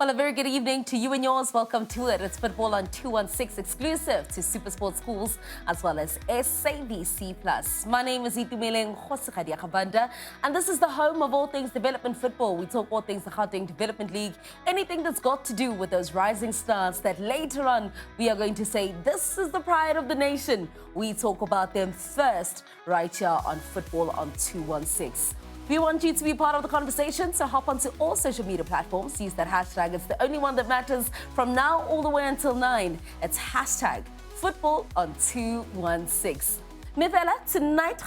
Well, a very good evening to you and yours. Welcome to it. It's Football on 216 exclusive to SuperSport schools as well as SABC+. My name is Itumeleng Khosikhadia Khabanda, and this is the home of all things development football. We talk all things the GAUTENG Development League, anything that's got to do with those rising stars that later on we are going to say, this is the pride of the nation. We talk about them first right here on Football on 216. We want you to be part of the conversation, so hop onto all social media platforms. Use that hashtag. It's the only one that matters from now all the way until 9. It's hashtag Football on 216. Mithela, tonight,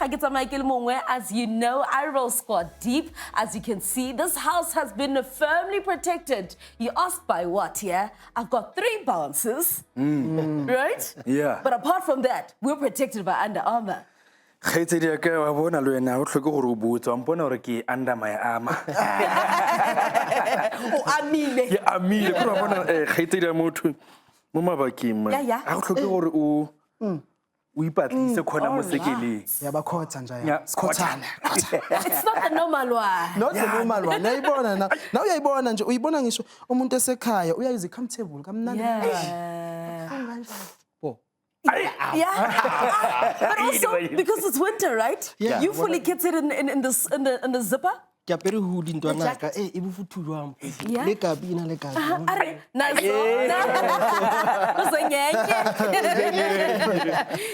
as you know, I roll squad deep. As you can see, this house has been firmly protected. You asked by what, yeah? I've got 3 bouncers, right? Yeah. But apart from that, we're protected by Under Armour. Khaitsedi ka wa bona lo ena o tlhoke gore o botsa wa mpona gore ke under my armor. O amile. Ke amile go bona khaitsedi ya motho mo mabakeng Yeah. a go tlhoke gore o ipatlise khona mo sekeleng. Ya ba khotha nje Ya, ya. Skhothana. It's not the normal one. Not the normal one. Uyayibona na. Na uyayibona nje uyibona ngisho umuntu esekhaya uyayizi comfortable kamnandi. Yeah. Bo. Yeah. But also, because it's winter, right? Yeah. You fully kitted in the zipper? Ke apere hoodie ntwana ka jacket. e bufuthu jwang. Yeah. Le kabina le kabina. Are,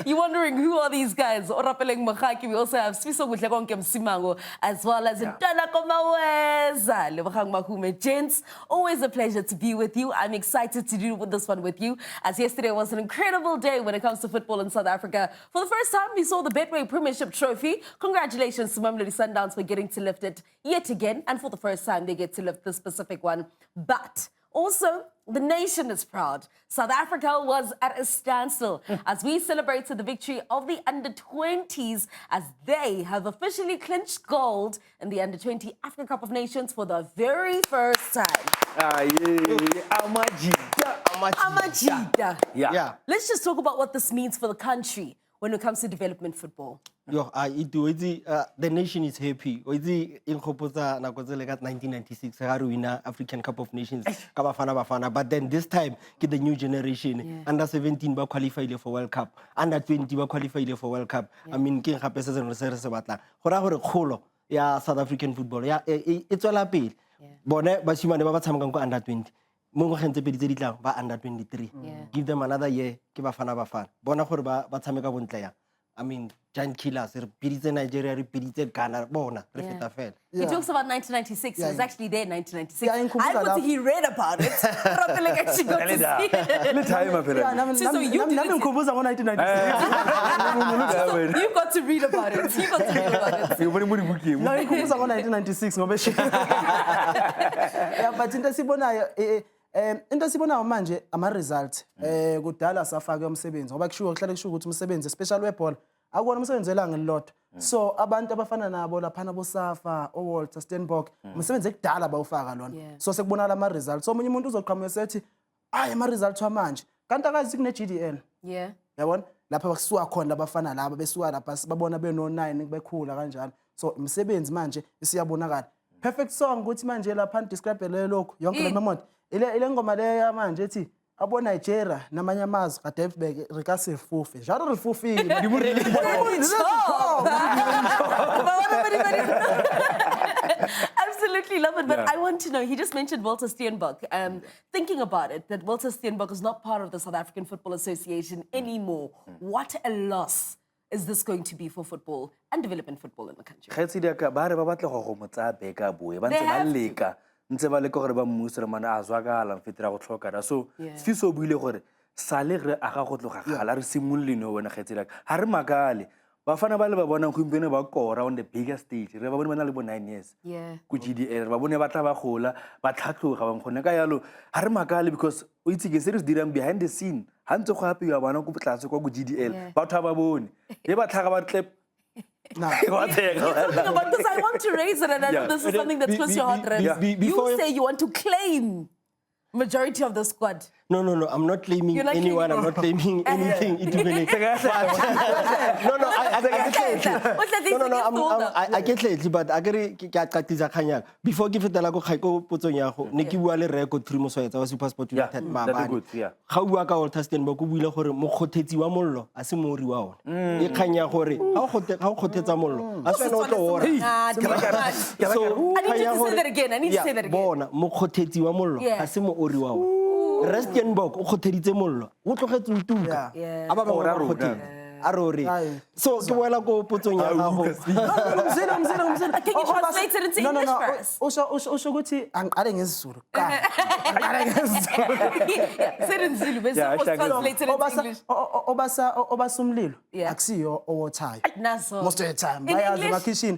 you're wondering who are these guys? Orapeleng Makaki. We also have Swiso Gutlegonke Msimango, as well as Ntana Komaweza, Lebakang Makume. Gents, always a pleasure to be with you. I'm excited to do this one with you, as yesterday was an incredible day when it comes to football in South Africa. For the first time, we saw the Betway Premiership Trophy. Congratulations to Mamelodi Sundowns for getting to lift it yet again, and for the first time they get to lift this specific one. But also, the nation is proud. South Africa was at a standstill as we celebrated the victory of the under-20s as they have officially clinched gold in the under-20 African Cup of Nations for the very first time. Amajida. Yeah. Let's just talk about what this means for the country when it comes to development football. Yo, the nation is happy. Oizi inkopoza na kozele kat 1996 haru wina African Cup of Nations ka bafana. But then this time ke the new generation. Under 17 ba qualify for World Cup. Under 20 ba qualify for World Cup. I mean ke gape se se batla. Gora gore kgolo ya South African football ya e tswela pele. Bone ba simane ba ba tshamekang ko under 20. Mo ngwageng tse pedi tse di tlang ba under 23. Give them another year ke bafana. Bona gore ba tshameka bontle ya. I mean, giant killers, repidite Nigeria, repidite Ghana, bona, refeta fel. He talks about 1996. He was actually there in 1996. Yeah, I thought he read about it. Probably actually got to see it. Le time apela. So you did it. ngikhubuza ngo 1996. So you got to read about it. You got to read about it. Ke bone mo dibukeng. Na ngikhubuza ngo 1996 ngoba yeah, but into sibonayo manje ama results kudala safaka umsebenzi ngoba kushiwo kuhlale kushiwo ukuthi umsebenzi special webhola akona umsebenzi elanga lilodwa so abantu abafana nabo lapha nabo Safa o Walter Stenbock umsebenzi ekudala bawufaka lona so sekubonala ama results so omunye umuntu uzoqhamuka sethi ama results wamanje kanti akazi kune GDN yabona lapha bakusuka khona labafana laba besuka lapha babona beno 9 bekhula kanjalo so umsebenzi manje isiyabonakala perfect song ukuthi manje lapha describe lokho yonke le memory ile ngoma le manje ethi abo Nigeria namanye amazwe kade rekase fufe jalo rifufile Absolutely love it, but I want to know, he just mentioned Walter Steenbock. Thinking about it, that Walter Steenbock is not part of the South African Football Association anymore. What a loss is this going to be for football and development football in the country? Khaitsedi ka ba re ba batla go motsa beka boe ba ntse ba leka ntse ba leka gore ba mmusere mana a zwakala mfetira go tlhoka so Fiso buile gore sale re aga go tloga gala re simolile no wena Khaitsedi ha re makale bafana ba le ba bona go impene ba kora on the bigger stage re ba bone bana le bo 9 years ku GDL ba bone ba tla ba gola ba tlhatloga ba ngone ka yalo ha re makale because o itse ke serious dirang behind the scene ha ntse go hapiwa bana go tlatse kwa go GDL ba tha ba bone e ba tlhaga ba tlep You're talking about this. I want to raise it, and I know this is something that's close to your heart. You say you want to claim majority of the squad. No, I'm not claiming You're not anyone. I'm not claiming anything. No, I get it, but I get before give it a go potong ya go ne ke bua le record through mosoetsa wa SuperSport United maabane ga o bua ka Walter Stenberg o buile gore mokgothetsi wa mollo a se mori wa ona e khanya gore ga o kgothetsa mollo a se no tlo ora I need you to say that again. I need to say that again. bona mokgothetsi wa mollo a se mo ori wa ona Rustenburg o kgotheditse mollo o tlogetse o tuka a ba ba kgothedi a rore so ke boela go potsong ya gago Can you translate it into English first? usho ukuthi angiqale ngesizulu Say it in Zulu, bese translate it into English. obasumlilo akusiyo owothayo Naso. most of the time In bayazi English? emakhishini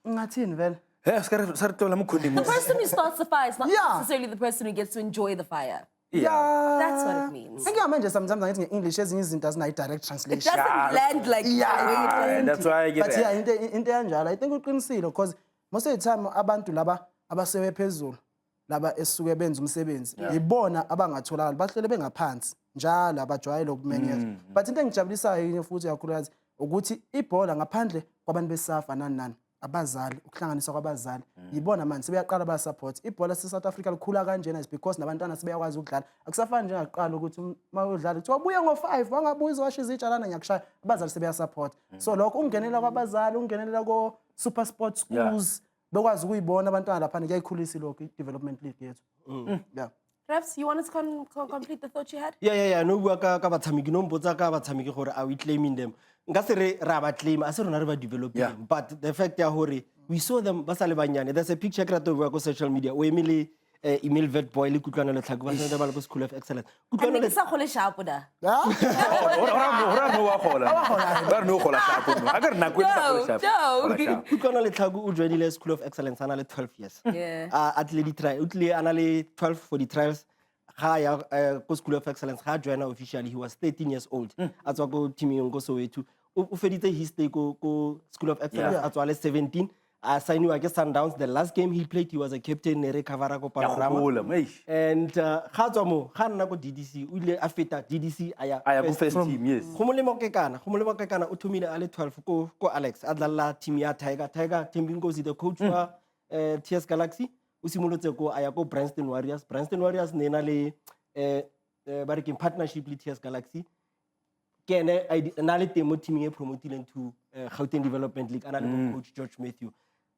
ngathini vele The person who starts the fire is not necessarily the person who gets to enjoy the fire. That's what it means. Ngiyama manje sometimes angithi nge-English ezinye izinto azinayo direct It translation doesn't land like that. That's why I get but that. into enjalo I think uqinisile because most of the time abantu laba abasewe phezulu laba esuke benza umsebenzi ibona abangatholakala bahlele bengaphansi njalo abajwayele ukumenyeza but into engijabulisayo yini futhi kakhulukazi ukuthi ibhola ngaphandle kwabantu besafa nani abazali ukuhlanganisa kwabazali yibona manje sebeyaqala ba support ibhola se-South Africa likhula kanjena is because nabantwana sebeyakwazi ukudlala akusafani njengaqala ukuthi uma udlala kuthiwa buye ngo5 wangabuya uzowasha izitsha lana ngiyakushaya abazali sebeya support so lokho ungenela kwabazali ungenela ko SuperSport schools bekwazi ukuyibona abantwana lapha kuyayikhulisa lokho i-development league yethu Perhaps you wanted to complete the thought you had? Yeah. No bua ka batshameki no mpotsa ka batshameki gore are we claiming them nka se re ra ba claim a se rona re ba developing them but the fact ya hore we saw them ba sa le banyane there's a picture kra to bua ko social media o emile email vet boy le kutlwana le tlhago ba se ba le School of Excellence kutlwana le sa khole shapo da ora no wa khola ba no khola shapo no aga re na kwetsa kutlwana le tlhago o joinile School of Excellence ana le 12 years athlete try utlile ana le 12 for the trials ga ya ko School of Excellence ga joina officially he was 13 years old a tswa ko teaming go Soweto o feditse history ko School of Excellence a tswa le 17 a signed ke Sundowns the last game he played he was a captain ne recover ko Panorama and ga tswa mo ga nna ko DDC o ile a feta DDC aya go first team yes go molemo ke kana o thomile a le 12 ko Alex a dlala team ya Tiger Tembing Nkosi the coach wa TS Galaxy o simolotse ko aya ko Branston Warriors ne na le ba re ke partnership le TS Galaxy kene na le temo teaming e promoting to Gauteng Development League ana le coach George Matthew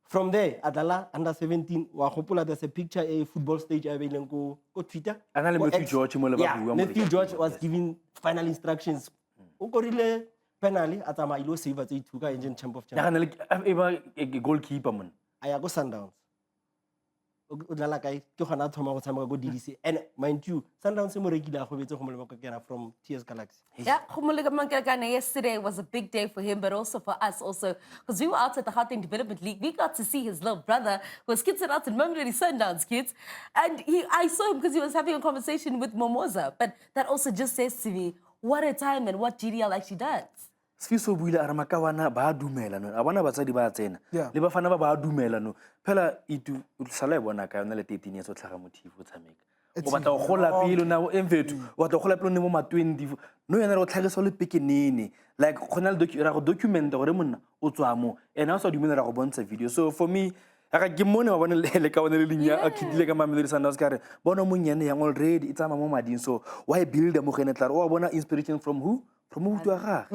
from there adala under 17 wa gopola there's a picture a football stage a beileng ko Twitter ana le Matthew George was giving final instructions o korile penalty a tsama ilo save tse ithuka engine champ of champions e ba goalkeeper man aya go Sundowns o dlala kae ke gona thoma go tshameka go DDC and mind you Sundowns mo rekile go betse go molemo ka kena from TS Galaxy yesterday was a big day for him but also for us also because we were out at the Gauteng Development League we got to see his little brother who was kids out in Mamelodi Sundowns kids and I saw him because he was having a conversation with Momoza but that also just says to me what a time and what GDL actually does. Sfiso buile a re makawana ba dumela no a bona batsadi ba tsena le ba fana ba dumela no phela itu sala e bona ka yona le 13 years o tlhaga motivo o tshameka o batla go gola pele na o emfetu o batla go gola pele mo ma 20 no yena re o tlhagisa le pekenene like khona le go document gore monna o tswa mo ena o sa dumela ra go bontsha video so for me aga ke mone ba bona le ka bona le linya a khitile ka Mamelodi Sundowns ka re bona monyane yang already it's ama mo mading so why build mo gene tla o bona inspiration from who from umuntu akha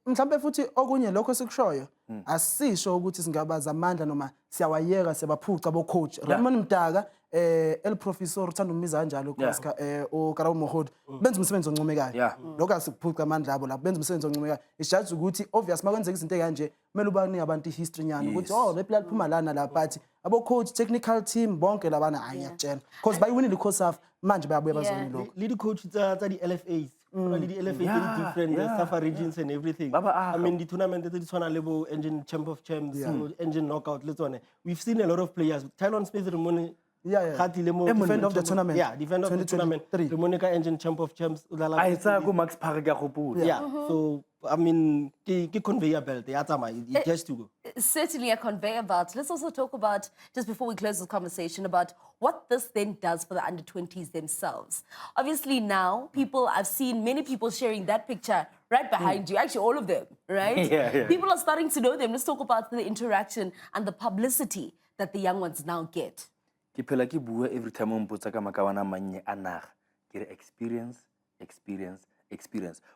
mhlambe futhi okunye lokho sikushoyo asisho ukuthi singabaza amandla noma siyawayeka sebaphuca bo coach Raymond Mdaka el professor uthanda umiza kanjalo kwaska uKarabo Mohodi benza umsebenzi oncomekayo lokho asiphuca amandla abo lapho benza umsebenzi oncomekayo ishathi ukuthi obvious makwenzeka izinto ekanje kumele ubanika abantu ihistory nyana ukuthi le player liphuma lana la but abo coach technical team bonke labana ayakutshela because bayiwinile iCOSAF manje bayabuya bazoni lokho lead coach tsa di LFAs the LFA different the SAFA regions and everything I mean the tournament that is one engine champ of champs engine knockout let's one we've seen a lot of players Tylon Smith Ramone Yeah. Kgathi le mo- Defender of the tournament. Yeah, defender of the tournament. 2023. Le Monica Engine Champ of Champs. a e tsaya ko Max Park ka gopola. Yeah. So I mean, ke conveyor belt. Ya tsamaya, it has to go. Certainly a conveyor belt. Let's also talk about, just before we close this conversation, about what this then does for the under-20s themselves. Obviously now, I've seen many people sharing that picture right behind you, actually all of them, right? Yeah. People are starting to know them. Let's talk about the interaction and the publicity that the young ones now get. Ke phela ke bua every time o mpotsa ka makawana mannye a naga ke re experience.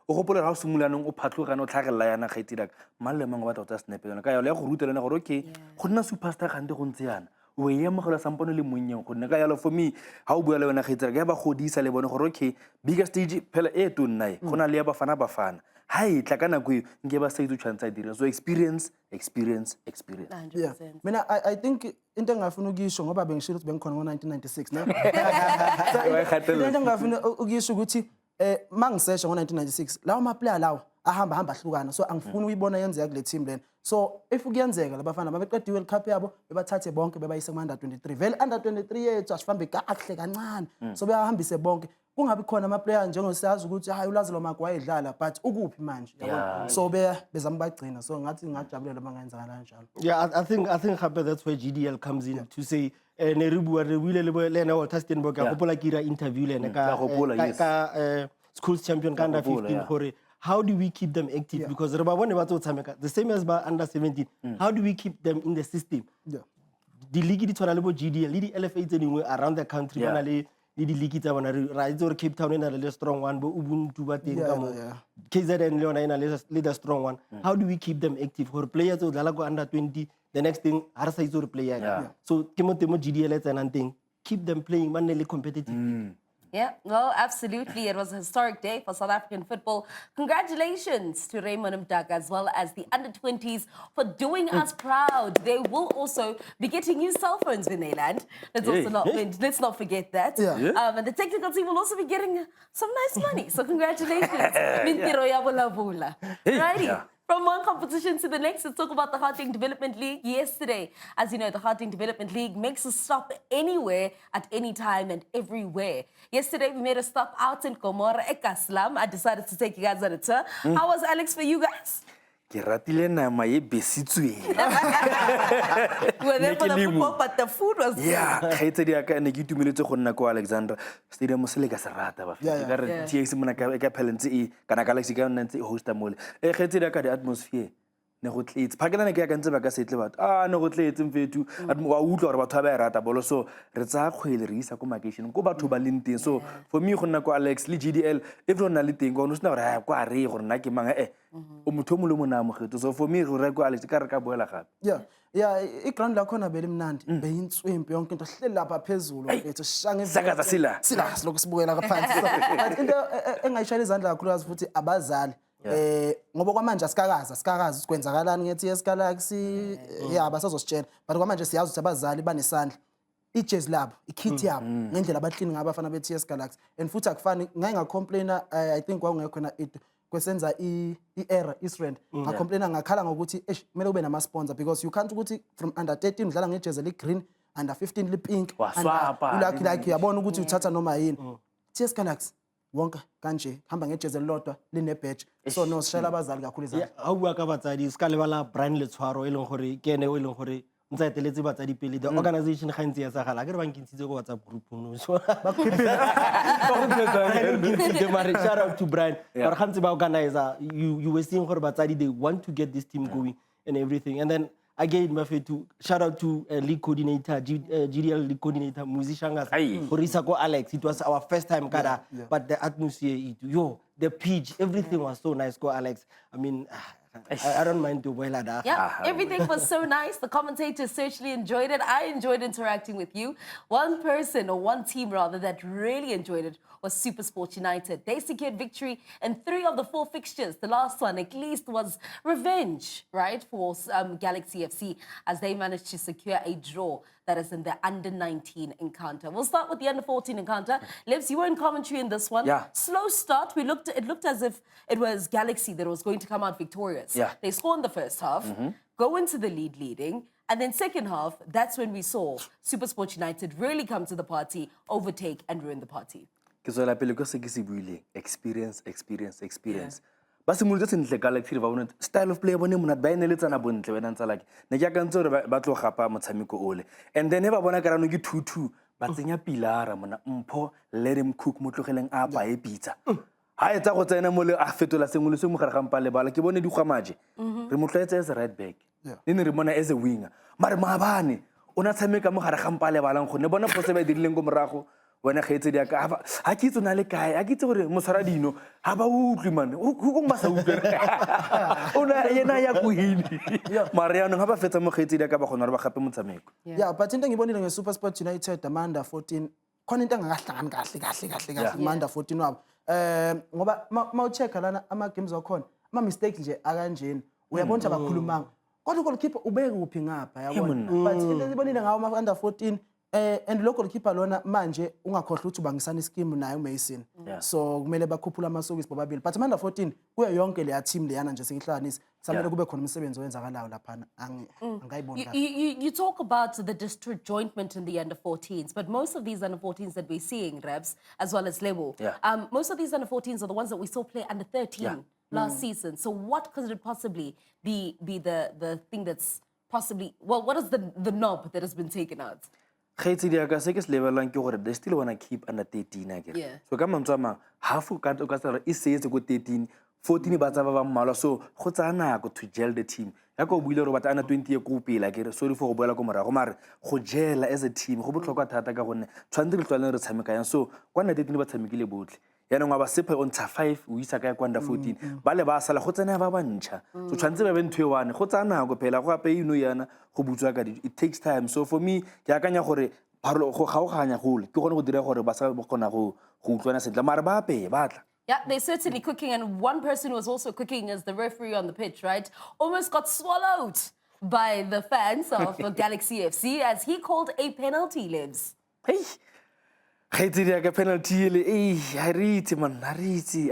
O gopola ga o simulanong o phatlogane o tlhagelela yana ga itse mang le mang o batla go tsaya snepe yona ka yalo ya go ruta lena gore okay go nna superstar gante go ntse yana o e amogela sampano le monnyeng gonne ka yalo for me ga o bua le wena ga itse ya ba godisa le bone gore okay bigger stage phela e to nna go na le ya bafana ha e tla ka nako e nke ba sa itse tshwantsa dire so experience 100%. Yeah. Mina I think into engafuna ukuyisho ngoba bengishilo ukuthi bengikhona ngo1996 ne. Into engafuna ukuyisho ukuthi mangisesha ngo1996 lawo ma player lawo ahamba ahlukana so angifuni uyibona yenzeka kule team lena so if kuyenzeka labafana babeqeda iWorld Cup yabo bebathathe bonke bebayise kuma under 23 vele under 23 yethu asifambe kahle kancane so beyahambise bonke kungabi khona ama player njengosiyazi ukuthi hayi uLazaro Magwayi edlala but ukuphi manje yabona so bezama bagcina so ngathi ngajabulela bangayenza kanjalo. Yeah, I think gape that's where GDL comes in to say ne re bua re buile le lena Walter Stenberg ka gopola ke ra interview le ka schools champion ka under 15 gore how do we keep them active because re ba bone ba tso tshameka the same as ba under 17 how do we keep them in the system di league di tshwana le bo GDL le di LFA tse dingwe around the country bana le di league tsa bona ra itse gore Cape Town ena le strong one bo Ubuntu ba teng ka mo KZN le yona ena le the strong one how do we keep them active gore players o dlala go under 20 the next thing ha re sa itse gore player so ke mo temo GDL tsenang teng keep them playing ba nne le competitive. Yeah, well, absolutely. It was a historic day for South African football. Congratulations to Raymond Mdaka as well as the under-20s for doing us proud. They will also be getting new cell phones when they land. Let's not forget that. And the technical team will also be getting some nice money. So congratulations. Mintiro ya bula. Righty. From one competition to the next, let's talk about the Gauteng Development League yesterday. As you know, the Gauteng Development League makes a stop anywhere, at any time and everywhere. Yesterday, we made a stop out in Komora, Ekaslam. I decided to take you guys on a tour. How was Alex for you guys? Ke ratile nama e besitsweng. We were there for the football, but the food was good. Yeah, kgaitsedi ya ka ne ke itumeletse go nna ko Alexandra Stadium se le ka se rata ba fela ka re TX mona ka Pelentse e kana Galaxy ka nna ntse e hosta mole kgaitsedi ya ka di atmosphere ne go tletse phakela ne ke ya ka ntse ba ka setle batho ne go tletse mfetu wa utlwa gore batho ba e rata bolo so re tsa kgwele re isa ko makation ko batho ba leng teng so for me go nna ko Alex le GDL everyone na le teng go no sna gore go a re gore nna ke mang o motho mo le mona amogetse so for me go re ko Alex ka re ka boela gape I ground la khona bele mnandi beyintswimpi yonke into hleli lapha phezulu mfethu shange sakaza sila lokho sibukela kaphansi but into engayishayela izandla kakhulu yazi futhi abazali ngoba kwamanje asikakazi sikwenzakalani ngeTS Galaxy basazositshela but kwamanje siyazi ukuthi abazali banesandla ijezi labo ikit yabo ngendlela abahlini ngabafana beTS Galaxy and futhi akufani ngayengacomplaina I think kwakungekhona it kwesenza i-era Israel ngacomplaina ngakhala ngokuthi kumele ube nama sponsor because you can't ukuthi from under 13 udlala ngejezi le green under 15 le pink and like uyabona ukuthi uthatha noma yini TS Galaxy wonke kanje hamba ngejezi elilodwa line badge so no sishela abazali kakhulu izandla ha bua ka batsadi ska lebala Brian Letshwaro e leng gore ke ene o leng gore ntse eteletse batsadi pele the organization ga ntse ya sagala ke re ba nkintshitse go WhatsApp group no so ba shout out to Brian ba ga ntse ba organizer you were seeing gore batsadi they want to get this team going and everything and then again Mafetu shout out to league coordinator GDL league coordinator Musishangas Horisa ko Alex it was our first time kada but the atmosphere the pitch everything was so nice ko Alex I mean I don't mind to boil that. Yeah, everything was so nice. The commentators certainly enjoyed it. I enjoyed interacting with you. One person, or one team rather, that really enjoyed it was SuperSport United. They secured victory in 3 of the 4 fixtures. The last one, at least, was revenge, right, for Galaxy FC, as they managed to secure a draw that is in the under-19 encounter. We'll start with the under-14 encounter. Lips, you were in commentary in this one. Yeah. Slow start. It looked as if it was Galaxy that was going to come out victorious. Yeah. They score in the first half, go into the leading, And then second half, that's when we saw SuperSport United really come to the party, overtake and ruin the party. Ke tswela pele ko se ke se buile experience ba simolotse sentle ka like ba bone style of play bone monate ba eneletsana bontle wena ntsa like ne ke akantse gore ba tlo gapa motshameko ole and then ba bona karano ke 2-2 ba tsenya pilara mona mpho let him cook mo tlogeleng a pa e pizza ha etsa go tsena mo le a fetola sengwe le sengwe gare ga mpa le bala ke bone di gwamaje re motlwaetse as a right back ne re mona as a winger mare maabane ona tshameka mo gare ga mpa le balang go ne bona pose ba dirileng go morago wena gaetse di ka ha ke tsona le kae ha ke tse gore mosara dino ha ba utlwi man go go ba sa utlwe ona yena ya go hini mare yana ha ba fetsa mo gaetse di ka ba gona re ba gape motsameko but into ngibonile ngeSuperSport United amanda 14 khona into engakahlangani kahle amanda 14 wabo ngoba mawuchecka lana ama games wakhona ama mistakes nje akanjeni uyabona ukuthi abakhulumanga kodwa goalkeeper ubeke kuphi ngapha yabona but into ngibonile ngawo ama under 14 and local keeper lona manje ungakhohlwa ukuthi ubangisana iskimu naye uMason so kumele bakhuphula amasokisi bobabili but under 14 kuyo yonke le team leyana nje singihlanganisa samele kube khona umsebenzi owenzakalayo lapha angayiboni kahle. You talk about the disjointment in the under 14s, but most of these under 14s that we're seeing, Rebs, as well as Lebo, most of these under 14s are the ones that we saw play under 13 last season. So what could it possibly be the thing that's possibly, well, what is the knob that has been taken out? Gaetse di ka se ke se lebelang ke gore they still want to keep under 13 again. So ka mantswe ma half ka tsara e setse go 13 14 ba tsa ba mmalwa so go tsaya nako to gel the team ya go buile gore ba tsana 20 ye go pela ke sorry for go boela go morago mare go gela as a team go botlhokwa thata ka gonne tshwantse re tlwaele re tshameka yang so kwa na 13 ba tshamekile botlhe yana ngwa ba sepa on tsa 5 o isa ka kwa under 14 ba le ba sala go tsena ba bantšha so tshwantse ba be ntwe one go tsaya nako phela go ape ino yana go butswa ka it takes time so for me ke akanya gore go gaoganya gole ke gone go dira gore ba sa gona go utlwana sentle mare ba ape batla. Yeah, they're certainly cooking, and one person who was also cooking is the referee on the pitch, right? Almost got swallowed by the fans of Galaxy FC as he called a penalty, Libs. Hey, gaetse ka penalty le I read man a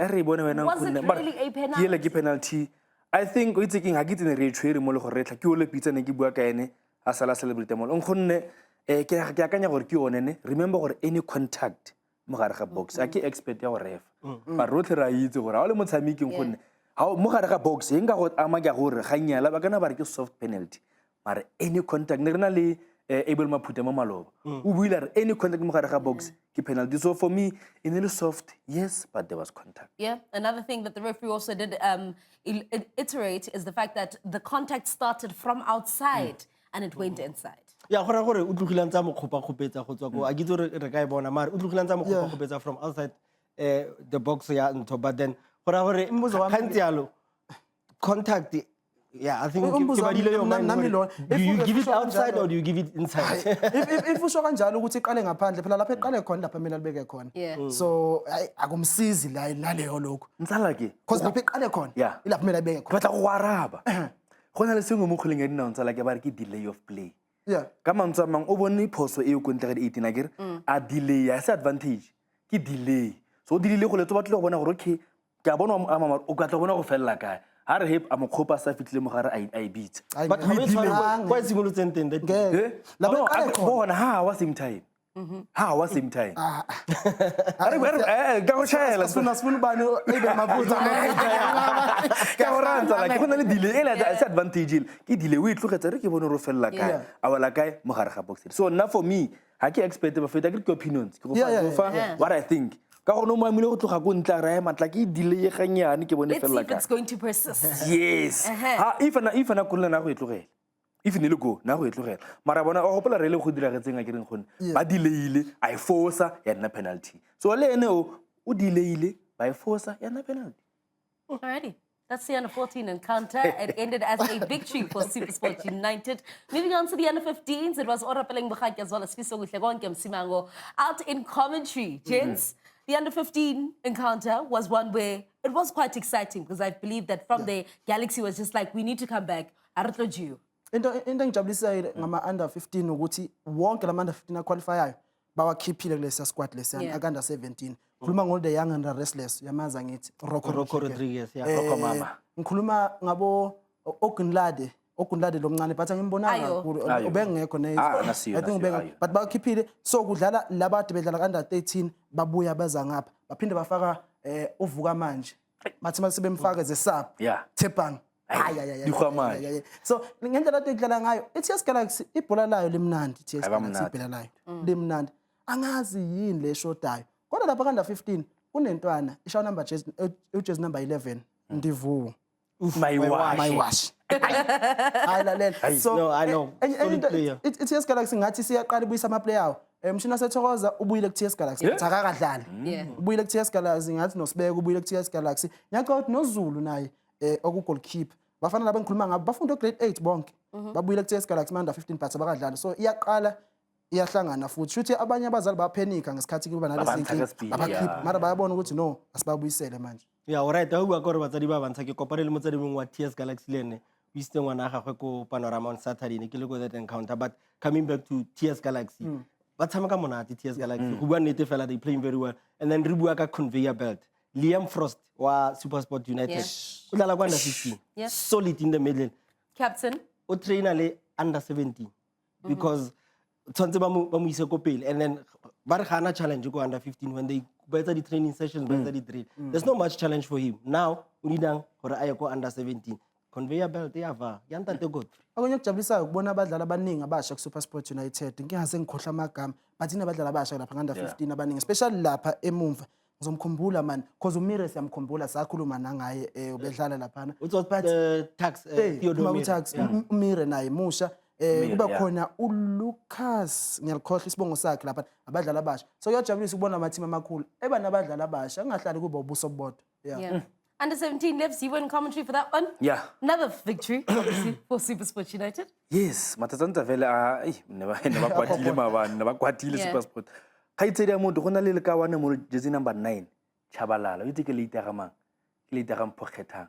re bone wena Was it really a penalty? Ke penalty. I think o itse ke ga ke tsene re tshwere mo le go retla ke o le pitsa ne ke bua ka ene a sala celebrate mo ngonne ke akanya gore ke one ne remember gore any contact mo gare ga box a ke expert ya go ref ba rotlhe ra itse gore ha o le motshameking gonne ha mo gare ga box e nga go ama ke gore ga nyala ba kana ba re ke soft penalty mare any contact ne rena le able maphuta mo maloba o buile re any contact mo gare ga box ke penalty so for me in a soft yes but there was contact. Another thing that the referee also did iterate is the fact that the contact started from outside and it went inside. Ya gora gore o tlogileng tsa mo khopa khopetsa go tswa go a gitse re ka e bona mare o tlogileng tsa mo khopa khopetsa from outside the box ya ntho but then gora gore khantsialo contact I think ke badile yo man do you give it outside or do you give it inside if usho kanjalo ukuthi iqale ngaphandle phela lapha eqale khona lapha mina libeke khona so akumsizi la naleyo lokho ntsala ke because lapha eqale khona ilapha mina libeke khona batla go araba gona le sengwe mo kgoleng ya dinao ntsala ke ba re ke delay of play ka mantswe mang o bone phoso e o kontle ga di 18 akere a delay ya se advantage ke delay so delay go letso batle go bona gore okay ke a bona o ka tla bona go fella kae ha re hep a mo khopa sa fitlile mo gare I beat but we why singolo tsenteng that la ba ka bona ha wa same time are ka go shela sona sifuna bani ebe mabuza ka go ranta la ke bona le delay ela se advantage ke delay o itlogetse re ke bone ro fella kae a wala kae mo gare ga box so now for me ha ke expect ba feta ke opinions ke go fa what I think ka go no mo amile go tloga go ntla ra matla ke delay ga nyane ke bone fella kae. Let's see if it's going to persist. Yes. Ha if na kulla na go itlogela if ne le go na go itlogela mara bona o gopola re le go dira getseng a ke reng gone ba delayile I force ya nna penalty so le ene o delayile by force ya nna penalty. Alrighty. That's the under 14 encounter. It ended as a victory for SuperSport United. Moving on to the under 15s, it was Orapeleng Bukhaki as well as Fiso Gutlegonke Msimango out in commentary. Gents, the under 15 encounter was one where it was quite exciting because I believe that from there, Galaxy was just like, we need to come back. Arutlojiu. Into ngijabulisa ngama under 15 ukuthi wonke la under 15 qualifier bawakhiphile kulesa squad lesiyana akanda 17 khuluma ngol the young and the restless yamaza ngithi Rocco Rodriguez Rocco mama ngikhuluma ngabo Ogunlade ogundlade lomncane but angimbonanga Ayo. kakhulu Ayo. ubengekho nasiyo, I think nasiyo, ubengekho ayo. but bakhiphile so kudlala labade bedlala under 13 babuya baza ngapha baphinde bafaka uvuka manje bathi mase bemfaka ze sub Yeah. Tepang Dikgwa manje. so ngendlela ade idlala ngayo iTS Galaxy ibhola layo limnandi iTS Galaxy Abamnandi. ibhola layo limnandi angazi yini le shodayo kodwa lapha ka under 15 kunentwana ishaw number jersey number 11 Ndivuwo My my wash hayi lalela so No, I know. Solid player. iTS Galaxy ngathi siyaqala ibuyisa ama player awo mshina sethokoza ubuyile kuTS Galaxy Yeah. akakadlali Yeah. ubuyile kuTS Galaxy ngathi noSibeke ubuyile kuTS Galaxy nyaka ukuthi noZulu naye oku goalkeeper bafana laba engikhuluma ngabo bafunda grade 8 bonke babuyile kuTS Galaxy under 15 but abakadlali so iyaqala iyahlangana futhi shuthi abanye abazali baphenika ngesikhathi kuba Babantsha nalesi ka-speed, abakhipha yeah. mara bayabona ukuthi no asibabuyisele manje Yeah, alright. Ha bua ka gore batsadi ba bantsha ke kopane le motsadi mongwe wa TS Galaxy le ene o isitse ngwana a gagwe ko Panorama on Saturday ne ke le go that encounter but coming back to TS Galaxy ba tshameka monate TS Galaxy go bua nnete fela they playing very well and then re bua ka conveyor belt Liam Frost wa SuperSport United Yeah. o dlala kwa under 16 Yeah. solid in the middle Captain. o trainer le under 17 because tshwantse ba mo ise ko pele and then ba re gana challenge ko under 15 when they ba etsa di training sessions ba etsa di drill there's no much challenge for him now o nidang gore a ye ko under 17 conveyor belt ya va ya ntate Godfrey akunye okujabulisayo ukubona abadlali abaningi abasha ku-SuperSport United ngingase ngikhohlwa amagama but inabadlali abasha lapha under 15 abaningi especially lapha emumva ngizomkhumbula man because uMire siyamkhumbula sakhuluma nangaye ubedlala laphana it was tax Theodore Mire. Tax Umire naye musha kuba khona uLucas ngiyalikhohlwa isibongo sakhe lapha abadlali abasha so kuyajabulisa ukubona amateam amakhulu eba nabadlali abasha angahlali kuba ubuso bodwa Yeah. Under 17 lives, you were in commentary for that one. Yeah. Another victory, obviously, for SuperSport United. Yes, matsatsantsa vele ne ba kwatile mabane ne ba kwatile Yeah. SuperSport ga itsedi ya motho go na le ka wane mo jersey number 9 Chabalala itse ke le itega mang ke le itega Mphokgethang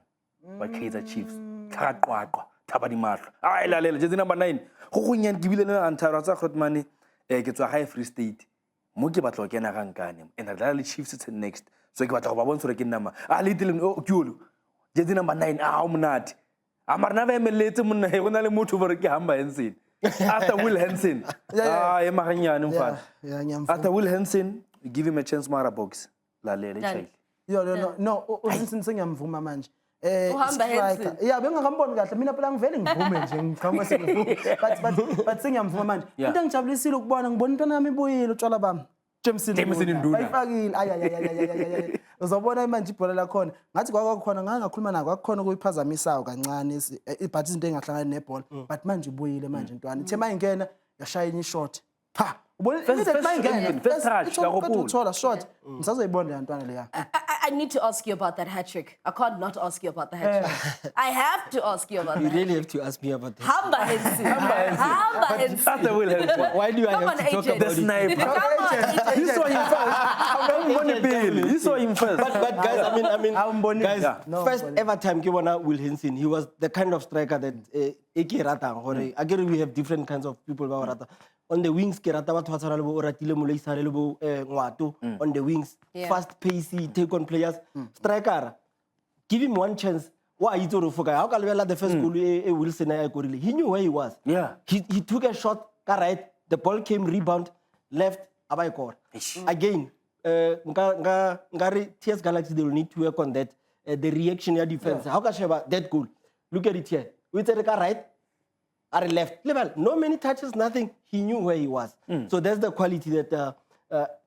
wa Kaizer Chiefs ka qwaqwa thaba di mahlo a ilalela jersey number 9 go go nyane ke bile le antara tsa Grootman ke tswa High Free State mo ke batla go kena ga nkane and re dlala le Chiefs it's next so ke batla go ba bontsha re ke nama a le tile o kyolo jersey number 9 o monate a marna ba emeletse monna he gona le motho gore ke hamba Hansen after Will Hansen e maganyane mfana after Will Hansen give him a chance mara box la lele Done. child no uzinsin sengiyamvuma manje Uhamba Hansen. yeah bengakamboni kahle mina phela ngivele ngivume nje ngikhamba sengivume but sengiyamvuma manje Yeah. into engijabulisile ukubona ngibona intwana yami ibuyile utshwala bami Jameson Nduna. ayifakile ay uzobona manje ibhola lakhona ngathi kwakukhona ngakhuluma nako kwakukhona kuyiphazamisayo kancane but izinto engahlangani nebhola but manje ibuyile manje intwana ithe mayingena yashaya ishot pha ubona First touch, yakopula. uthola shot ngisazoyibona le ntwana leya I need to ask you about that hat trick. I can't not ask you about the hat trick. I have to ask you about you that. really have to ask me about that Hamba Hansen. Hamba Hansen. after Will Hansen why do I Come have on, to talk agent. about the it sniper Come on, you agent. saw him first you saw him first but guys, I mean, Awumbonile. guys, Yeah. No, first awumbonile. ever time ke bona Will Hansen, he was the kind of striker that eke ratang gore again we have different kinds of people ba rata on the wings ke rata batho ba tshwana le bo Oratile Moleisane le bo Ngwato on the wings Yeah. fast pacey take on players striker give him one chance why you to foka how ka lebela the first goal Wilson a korile he knew where he was Yeah. he took a shot ka right the ball came rebound left abai score again nga re TS Galaxy they will need to work on that the reaction ya defense how ka sheba that goal look at it here we said ka right or left level no many touches nothing he knew where he was so that's the quality that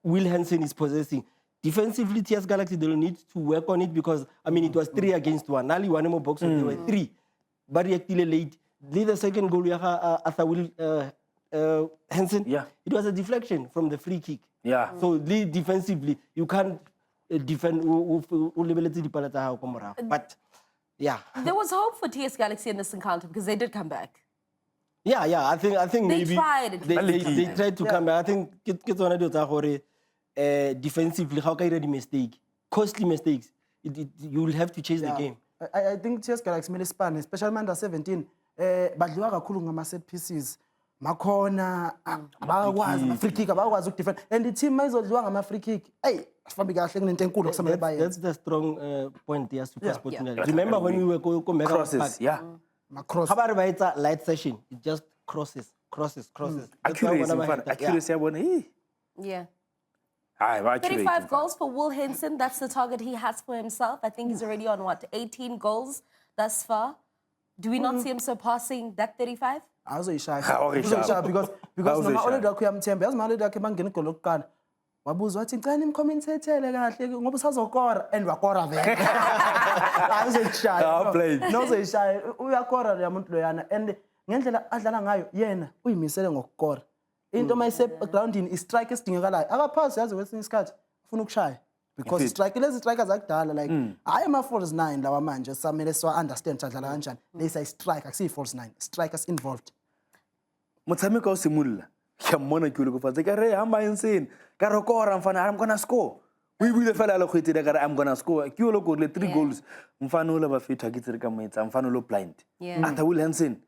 Will Hansen is possessing defensively TS Galaxy they will need to work on it because I mean it was 3 against 1 nali one more box there were 3 but reacted late lead the second goal ya Arthur Will Hansen Yeah. it was a deflection from the free kick Yeah. so lead defensively you can't defend lebeletse dipala tsa gago ko morago but yeah There was hope for TS Galaxy in this encounter because they did come back. yeah I think They maybe tried. they tried to come back I think ke tsona dio tsa gore defensively how ka ira di mistake costly mistakes you will have to chase the game I think TS Galaxy mele span especially under 17 badliwa kakhulu ngama set pieces makhona abakwazi ama free kick abakwazi ukudefend and the team mayizodliwa ngama free kick hey asifambi kahle kunento enkulu kusamele baye that's the strong point there SuperSport Yeah. United. Remember when we were go Mega crosses Park yeah Macross. How about it's a light session? It just crosses. That's why Accuracy, whenever I mfana, hit that- accuracy yabona, hey. Yeah. Hayi, ba-accurate, 35 mfana. goals for Will Henson. That's the target he has for himself. I think he's already on, what, 18 goals thus far? Do we not see him surpassing that 35? Azoyishaya. Awuyishaya. Uzoyishaya because noma Awuzoyishaya. already wakho uyamthemba. Yazi ma-already wakhe bangena igoli lokuqala. Wabuza wathi ngicela imcommentethele kahle ngoba usazokora and wakora vele. Azoyishaya. Blame. No uzoyishaya. Uyakora lo muntu loyana and ngendlela adlala ngayo yena uyimisele ngokukora. Into mayise groundini i-strike esidingekalayo. Akaphasi yazi kwesinye isikhathi ufuna ukushaya. Because strike lezi strikers akudala like hayi ama false 9 lawa manje samele siwa understand sadlala kanjani. They say strike akusiyi false 9. Strikers involved. Motshameko o simolola ke mmona ke le kofatse ka re hamba insane ka re kora mfana I'm gonna score o ibile fela le khwetile ka re I'm gonna score ke lo go le 3 goals mfana o le ba fetha ke tsere ka maitsa mfana o lo blind ata Will Henson.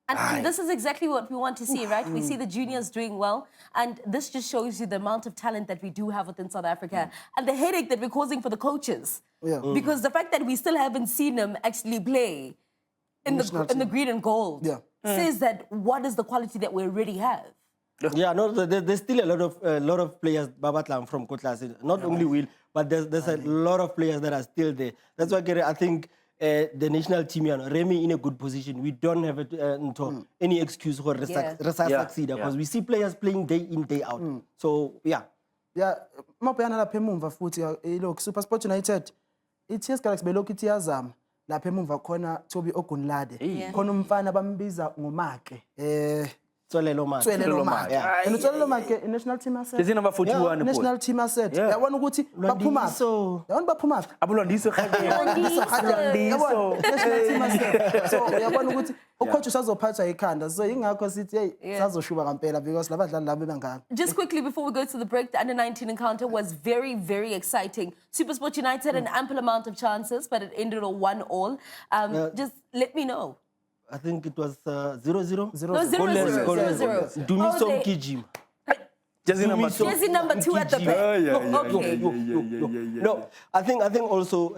And this is exactly what we want to see, right? We see the juniors doing well, and this just shows you the amount of talent that we do have within South Africa and the headache that we're causing for the coaches. Yeah. Because the fact that we still haven't seen them actually play in the green and gold says that what is the quality that we already have. Yeah, no, there's still a lot of players Babatlam from Kotlas. Not only Will, but there's a lot of players that are still there. That's why I think the national team, Remy in a good position. We don't have any excuse for succeed because we see players playing day in, day out. So, yeah. Yeah, mapuyana lapha emumva futhi ilokhu SuperSport United iTS Galaxy belokhu ithi yazama lapha emumva khona Toby Ogunlade khona umfana bambiza ngomake Tswelelo Make. Tswelelo Make. And Tswelelo Make national team asset. Is number 41 national team asset. Yabona ukuthi baphuma. Yabona baphuma. Abulondiso National team asset. So yabona ukuthi ucoach usazophatha ikhanda. So ingakho sithi hey sazoshuba ngempela because labadlali labo bengaka. Just quickly before we go to the break, the under-19 encounter was very, very exciting. SuperSport United had an ample amount of chances, but it ended a 1-1. Just let me know. I think it was 0-0. 0-0. 0-0. Dumiso Kijim. Jersey number 2 at the back. No, I think also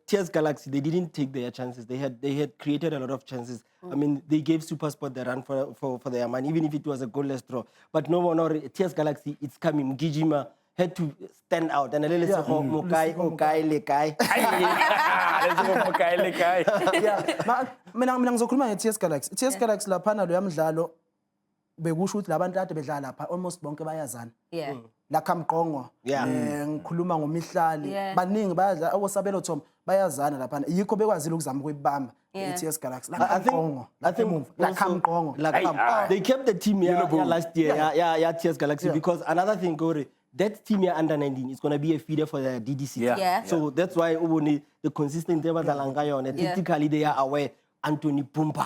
TS Galaxy, they didn't take their chances. They had created a lot of chances. I mean, they gave SuperSport the run for their money, even if it was a goalless draw. But no, TS Galaxy, it's coming. Gijima had to stand out. And a little Mokai. Yeah, mina ngizokhuluma ngeTS Galaxy. TS Galaxy laphana lo yamdlalo bekusho ukuthi labantu kade bedlala lapha almost bonke bayazana. Yeah. La Kamqongo. Ngikhuluma ngoMihlali. Baningi bayadla okusabelo Tom bayazana laphana. Yikho bekwazile ukuzama ukuyibamba iTS Galaxy. I think La Kamqongo. They kept the team here last year. Yeah, TS Galaxy because another thing, Gore, that team here under 19 is going to be a feeder for the DDC. Yeah. So that's why the consistent tactically they are aware. Anthony Pumba.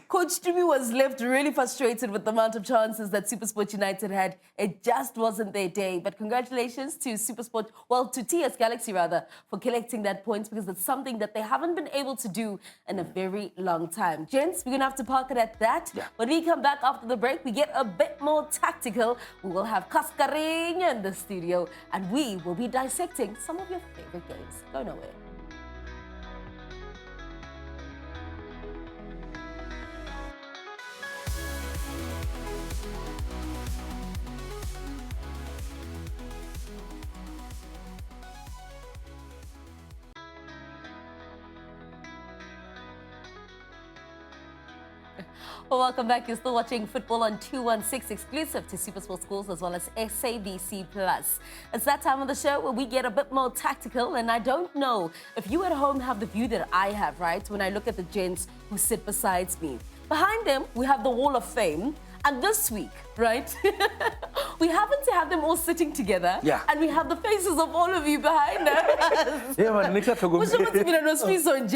Coach Stumi was left really frustrated with the amount of chances that SuperSport United had. It just wasn't their day. But congratulations to to TS Galaxy rather, for collecting that point because it's something that they haven't been able to do in a very long time. Gents, we're going to have to park it at that. Yeah. When we come back after the break, we get a bit more tactical. We will have Cascarinha in the studio and we will be dissecting some of your favorite games. Go nowhere. Well, welcome back. You're still watching Football on 216, exclusive to SuperSport Schools as well as SABC+. It's that time of the show where we get a bit more tactical, and I don't know if you at home have the view that I have, right? When I look at the gents who sit beside me. Behind them, we have the Wall of Fame. And this week, right, we happen to have them all sitting together. Yeah. And we have the faces of all of you behind us. Yeah, man, next time we are fillers in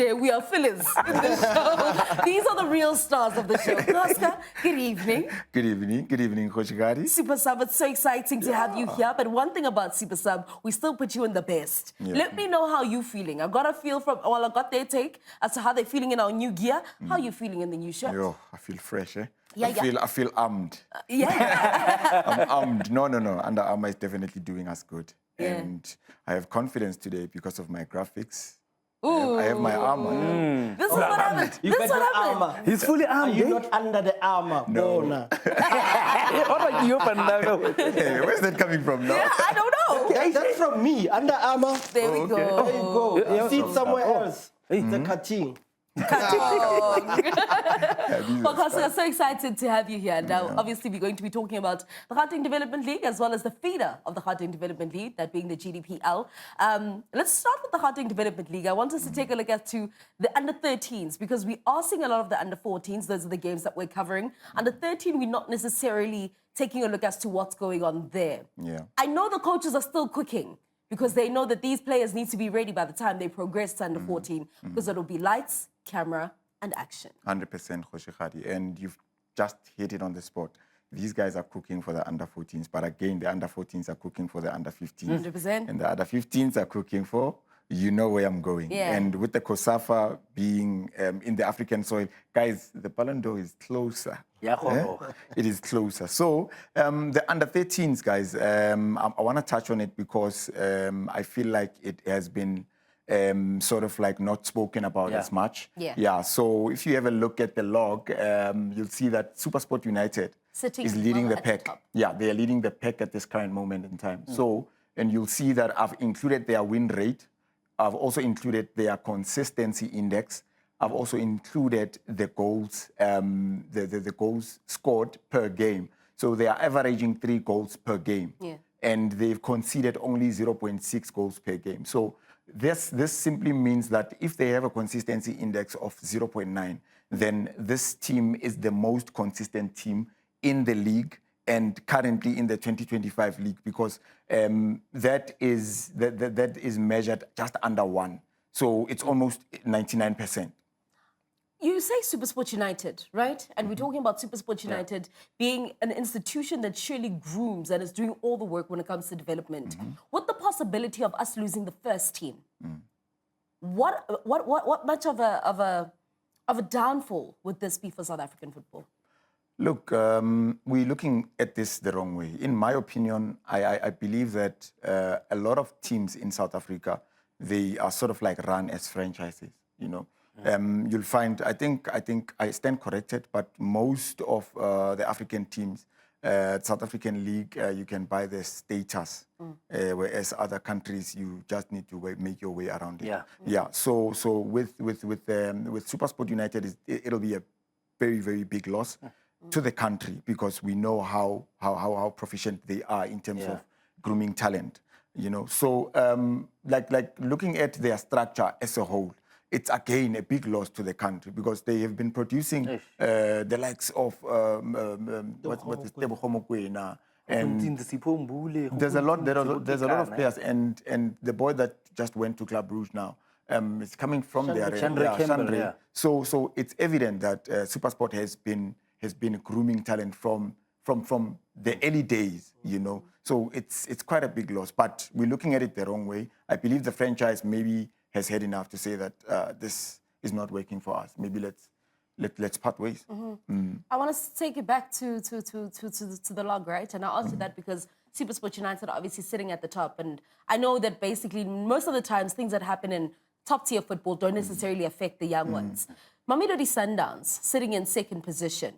the show. These are the real stars of the show. Oscar, good evening. Good evening, Coach Gadi. Super Sub, it's so exciting to have you here. But one thing about Super Sub, we still put you in the best. Yeah. Let me know how you're feeling. I got a feel I got their take as to how they're feeling in our new gear. How are you feeling in the new shirt? Yo, I feel fresh, eh? Yeah, I feel armed. Yeah. I'm armed. No. Under Armour is definitely doing us good. Yeah. And I have confidence today because of my graphics. I have my armor. This is what happened. You This got is what your happened. armor. He's fully Are armed. you eh? not under the armor? No. Bona. What are you open now? Hey, where's that coming from now? Yeah, I don't know. That's from me. Under armor. There we okay. go. There you go. Yeah, You see it yeah. somewhere Oh. else. It's a cutting. Well, Costa, I'm so excited to have you here. Now, obviously, we're going to be talking about the Gauteng Development League as well as the feeder of the Gauteng Development League, that being the GDPL. Let's start with the Gauteng Development League. I want us to take a look at to the under-13s because we are seeing a lot of the under-14s. Those are the games that we're covering. Under-13, we're not necessarily taking a look as to what's going on there. Yeah. I know the coaches are still cooking because they know that these players need to be ready by the time they progress to under-14 because it'll be lights, camera, and action. 100% Khoshikgadi, and you've just hit it on the spot. These guys are cooking for the under-14s, but again, the under-14s are cooking for the under-15s. 100%. And the under-15s are cooking for, you know where I'm going. Yeah. And with the COSAFA being in the African soil, guys, the Ballon d'Or is closer. Yeah, It is closer. So the under-13s, guys, I want to touch on it because I feel like it has been sort of like not spoken about as much. Yeah. So if you have a look at the log, you'll see that SuperSport United Sitting is leading well the at the pack. top. Yeah, they are leading the pack at this current moment in time. So, and you'll see that I've included their win rate. I've also included their consistency index. I've also included the goals, the goals scored per game. So they are averaging 3 goals per game. Yeah. And they've conceded only 0.6 goals per game. So this simply means that if they have a consistency index of 0.9, then this team is the most consistent team in the league and currently in the 2025 league because that is measured just under 1. So it's almost 99%. You say SuperSport United, right? And we're talking about SuperSport United being an institution that surely grooms and is doing all the work when it comes to development. With the possibility of us losing the first team, what much of a downfall would this be for South African football? Look, we're looking at this the wrong way. In my opinion, I believe that a lot of teams in South Africa, they are sort of like run as franchises, you know. You'll find, I think I stand corrected, but most of the African teams, South African League, you can buy the status, whereas other countries, you just need to make your way around it. Yeah. So with SuperSport United, it'll be a very, very big loss to the country because we know how proficient they are in terms of grooming talent. You know, so like looking at their structure as a whole, it's again a big loss to the country because they have been producing the likes of what's Tebogo Mokoena, and there's a lot of players, and the boy that just went to Club Brugge now is coming from there. Chandra. So it's evident that SuperSport has been grooming talent from the early days, you know. So it's quite a big loss, but we're looking at it the wrong way. I believe the franchise maybe has had enough to say that this is not working for us. Maybe let's part ways. I want to take it back to the log, right? And I'll answer that because SuperSport United are obviously sitting at the top. And I know that basically most of the times things that happen in top-tier football don't necessarily affect the young ones. Mamelodi Sundowns sitting in second position,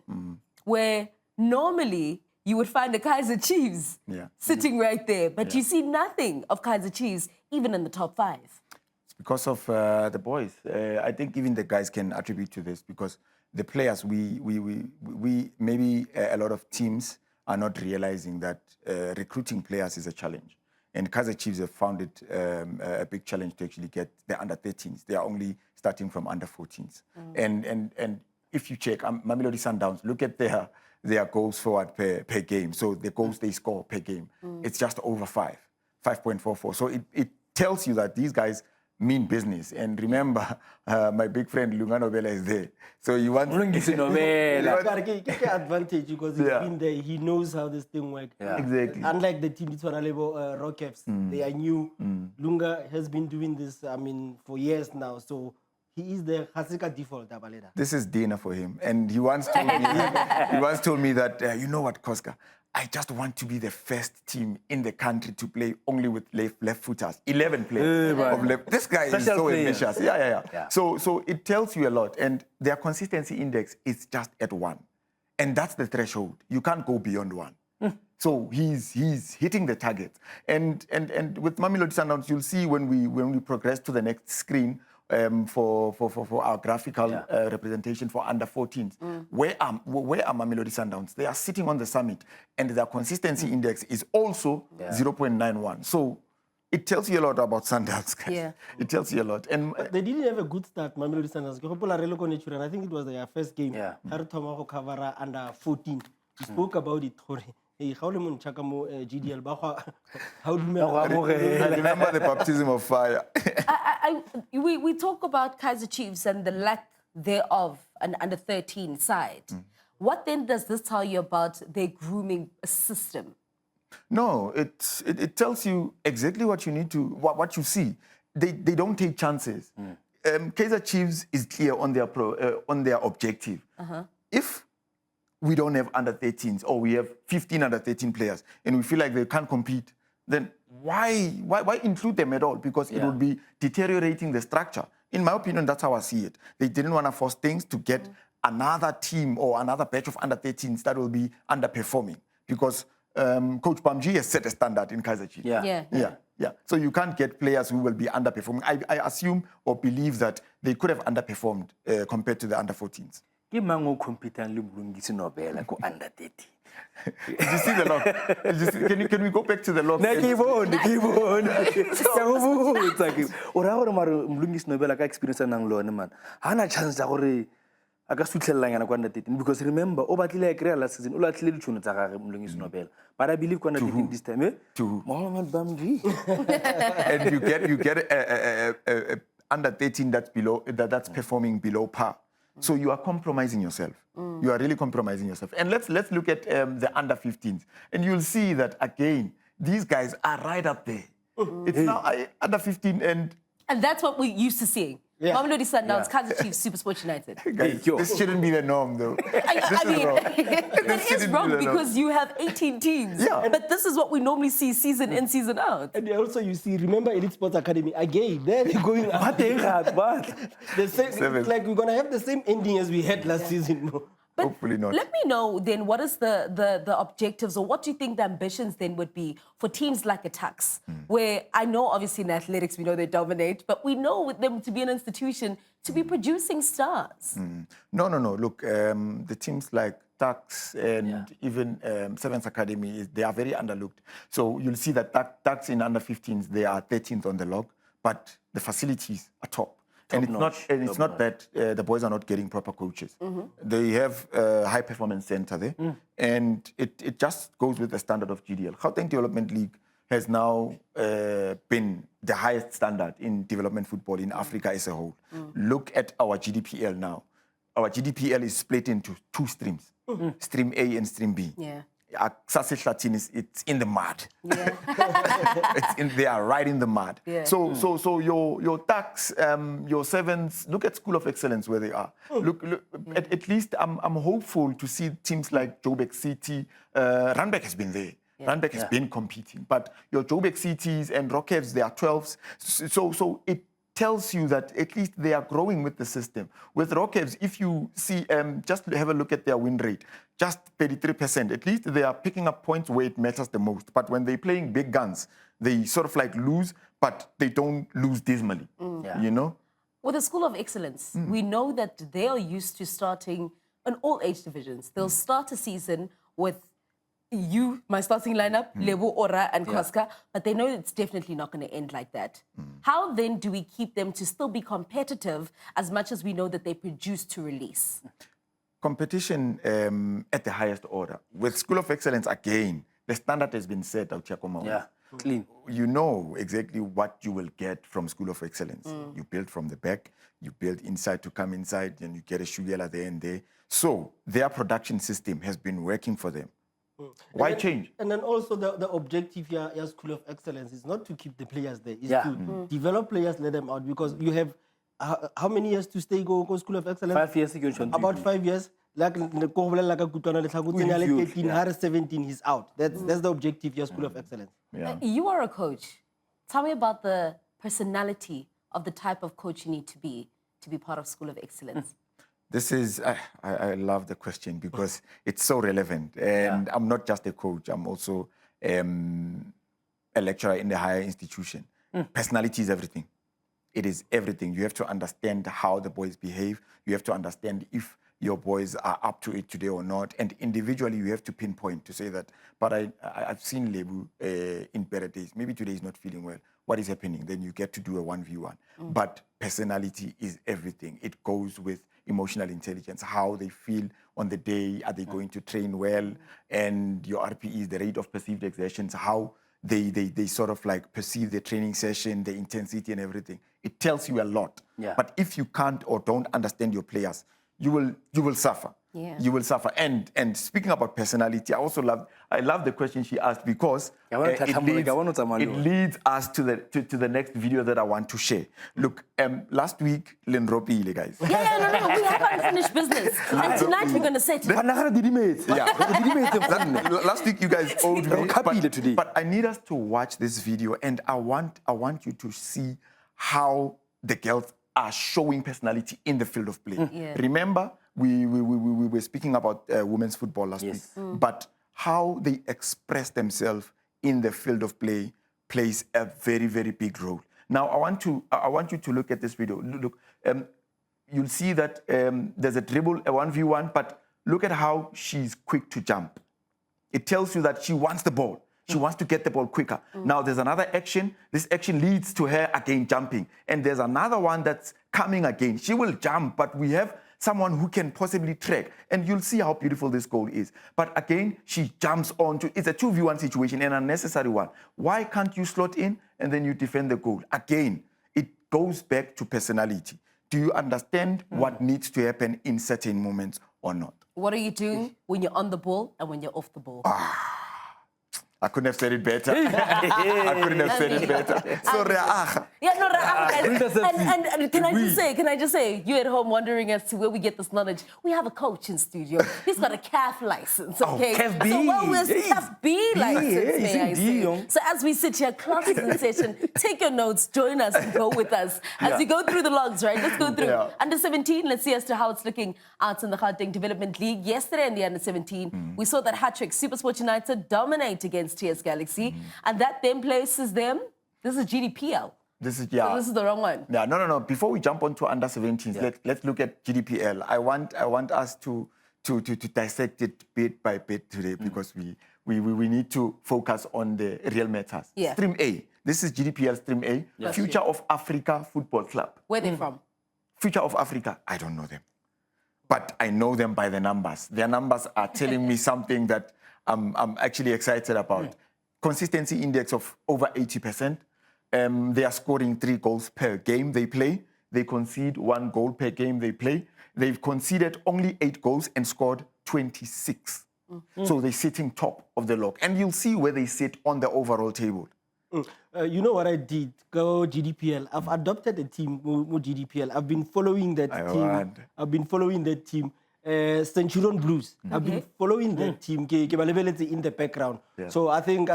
where normally you would find the Kaizer Chiefs sitting right there. But you see nothing of Kaizer Chiefs even in the top 5. Because of the boys. I think even the guys can attribute to this because the players, we maybe a lot of teams are not realizing that recruiting players is a challenge. And Kaizer Chiefs have found it a big challenge to actually get the under-13s. They are only starting from under-14s. And if you check, Mamelodi Sundowns, look at their goals forward per game. So the goals they score per game, it's just over 5.44. So it tells you that these guys mean business. And remember, my big friend Lungano Bela is there. So you want advantage because he's been there. He knows how this thing works. Exactly. Unlike the team, it's Rockets. They are new. Lunga has been doing this, for years now. So he is the Hasika default. This is dinner for him. And he once told me, that, you know what, Koska, I just want to be the first team in the country to play only with left footers. 11 players of left. This guy is Special so players. ambitious. Yeah. So it tells you a lot. And their consistency index is just at 1. And that's the threshold. You can't go beyond 1. So he's hitting the target. And with Mamelodi Sundowns, you'll see when we progress to the next screen, for our graphical representation for under 14s. Where are Mamelodi Sundowns? They are sitting on the summit, and their consistency index is also 0.91. So it tells you a lot about Sundowns, guys. Yeah. It tells you a lot. And They didn't have a good start, Mamelodi Sundowns. And I think it was their first game. Yeah. Haritomago Kavara under 14. We spoke about it. Hey, how do you GDL? How do you I remember the baptism of fire. We talk about Kaizer Chiefs and the lack thereof an under 13 side. What then does this tell you about their grooming system? No, it tells you exactly what you need to, what you see. They don't take chances. Kaizer Chiefs is clear on their objective. If we don't have under 13s or we have 15 under 13 players and we feel like they can't compete, then why include them at all? Because it would be deteriorating the structure. In my opinion, that's how I see it. They didn't want to force things to get another team or another batch of under 13s that will be underperforming. Because Coach Bamji has set a standard in Kaizer Chiefs. Yeah. So you can't get players who will be underperforming. I assume or believe that they could have underperformed compared to the under 14s. Ke mang o competent le Mlungisi Nobela ko under 13? Did you see the log? Can we go back to the log? Na ke bone. Ke go botsa ke. O ra gore mare Mlungisi Nobela ka experience nang lone man. Hana chance ya gore a ka sutlhellang yana ko under 13 because remember o batlile a kry last season o latlhile ditšhono tsa gage Mlungisi Nobela. But I believe ko under 13 this time Mohamed Bamji. And you get a under 13 that's performing below par. So you are compromising yourself. You are really compromising yourself. And let's look at the under 15s. And you'll see that, again, these guys are right up there. It's now under 15 and that's what we're used to seeing. Mamelodi Sundowns, Kaizer Chiefs, SuperSport United. Guys, this shouldn't be the norm, though. I mean, it is wrong because you have 18 teams. Yeah. But this is what we normally see season in, season out. And also, you see, remember Elite Sports Academy again? They're going up. It's like we're going to have the same ending as we had last season. But hopefully not. Let me know then what is the objectives or what do you think the ambitions then would be for teams like Attacks, where I know obviously in athletics we know they dominate, but we know with them to be an institution to be producing stars. No. Look, the teams like Tax and even Sevens Academy, they are very underlooked. So you'll see that Tax in under 15s, they are 13th on the log, but the facilities are top. And it's not that the boys are not getting proper coaches. They have a high performance center there, and it just goes with the standard of GDL. Gauteng Development League has now been the highest standard in development football in Africa as a whole. Look at our GDPL now. Our GDPL is split into 2 streams, Stream A and Stream B. It's in the mud. They are right in the mud. So your Tax, your Sevens, look at School of Excellence where they are. Look at least I'm hopeful to see teams like Joburg City. Randbeck has been there. Randbeck has been competing. But your Joburg Cities and Rockets, they are 12s. So it tells you that at least they are growing with the system. With Rockets, if you see, just have a look at their win rate, just 33%. At least they are picking up points where it matters the most. But when they're playing big guns, they sort of like lose, but they don't lose dismally, you know? With the School of Excellence, we know that they are used to starting in all age divisions. They'll start a season with my starting lineup, Lebo, Ora, and Koska, but they know it's definitely not going to end like that. How then do we keep them to still be competitive as much as we know that they produce to release? Competition at the highest order. With School of Excellence, again, the standard has been set out here. Clean. You know exactly what you will get from School of Excellence. You build from the back, you build inside to come inside, and you get a Shugela there and there. So their production system has been working for them. Why change? And then also the objective here at School of Excellence is not to keep the players there, is to develop players, let them out, because you have how many years to stay go School of Excellence? 5 years ago. About 5 years. like ko bolela ka kutlwano le tlhako tsenya le youth, 13 yeah. ha re 17 he's out. That's the objective of your school of excellence. Yeah. You are a coach. Tell me about the personality of the type of coach you need to be part of School of Excellence. This is, I love the question because it's so relevant. And I'm not just a coach, I'm also a lecturer in the higher institution. Personality is everything. It is everything. You have to understand how the boys behave. You have to understand if your boys are up to it today or not. And individually, you have to pinpoint to say that, but I've seen Lebu in better days. Maybe today he's not feeling well. What is happening? Then you get to do a 1v1. But personality is everything. It goes with emotional intelligence, how they feel on the day, are they going to train well, and your RPE, the rate of perceived exertions, how they sort of like perceive the training session, the intensity and everything. It tells you a lot. Yeah. But if you can't or don't understand your players, you will suffer. Yeah. You will suffer. And speaking about personality, I love the question she asked because it leads us to the next video that I want to share. Look, last week, Lenropi, guys. Yeah, no, we have unfinished business. And tonight we're going to say Last week you guys owed me, today. but I need us to watch this video, and I want you to see how the girls are showing personality in the field of play. Yeah. Remember, we were speaking about women's football last week, but how they express themselves in the field of play plays a very, very big role. Now, I want you to look at this video. Look, you'll see that there's a dribble, a 1v1, but look at how she's quick to jump. It tells you that she wants the ball. She wants to get the ball quicker. Now, there's another action. This action leads to her again jumping. And there's another one that's coming again. She will jump, but we have someone who can possibly track. And you'll see how beautiful this goal is. But again, she jumps onto, it's a 2v1 situation, an unnecessary one. Why can't you slot in and then you defend the goal? Again, it goes back to personality. Do you understand what needs to happen in certain moments or not? what are you doing when you're on the ball and when you're off the ball? I couldn't have said it better. I couldn't have said it better. So, Yeah, no, guys. And can I just say, you at home wondering as to where we get this knowledge, we have a coach in studio. He's got a CAF license, okay? CAF B. So, well, we're CAF B license, may I say. D. So as we sit here, classes in session, take your notes, join us, and go with us. As we go through the logs, right? Let's go through. Yeah. Under 17, let's see as to how it's looking out in the GAUTENG Development League. Yesterday in the Under 17, we saw that hat-trick SuperSport United dominate against TS Galaxy, and that then places them. This is GDPL. this is So this is the wrong one. Yeah, no. Before we jump on to under 17s, let's look at GDPL. I want us to dissect it bit by bit today because we need to focus on the real matters. Yeah. Stream A. This is GDPL Stream A. Future of Africa Football Club. Where they from? Future of Africa. I don't know them, but I know them by the numbers. Their numbers are telling me something that I'm actually excited about. Consistency index of over 80%. They are scoring 3 goals per game they play. They concede 1 goal per game they play. They've conceded only 8 goals and scored 26. So they're sitting top of the log. And you'll see where they sit on the overall table. You know what I did? Go GDPL. I've adopted a team, GDPL. I've been following that team. I've been following that team. Centurion Blues. I've been following that team. In the background. Yeah. So I think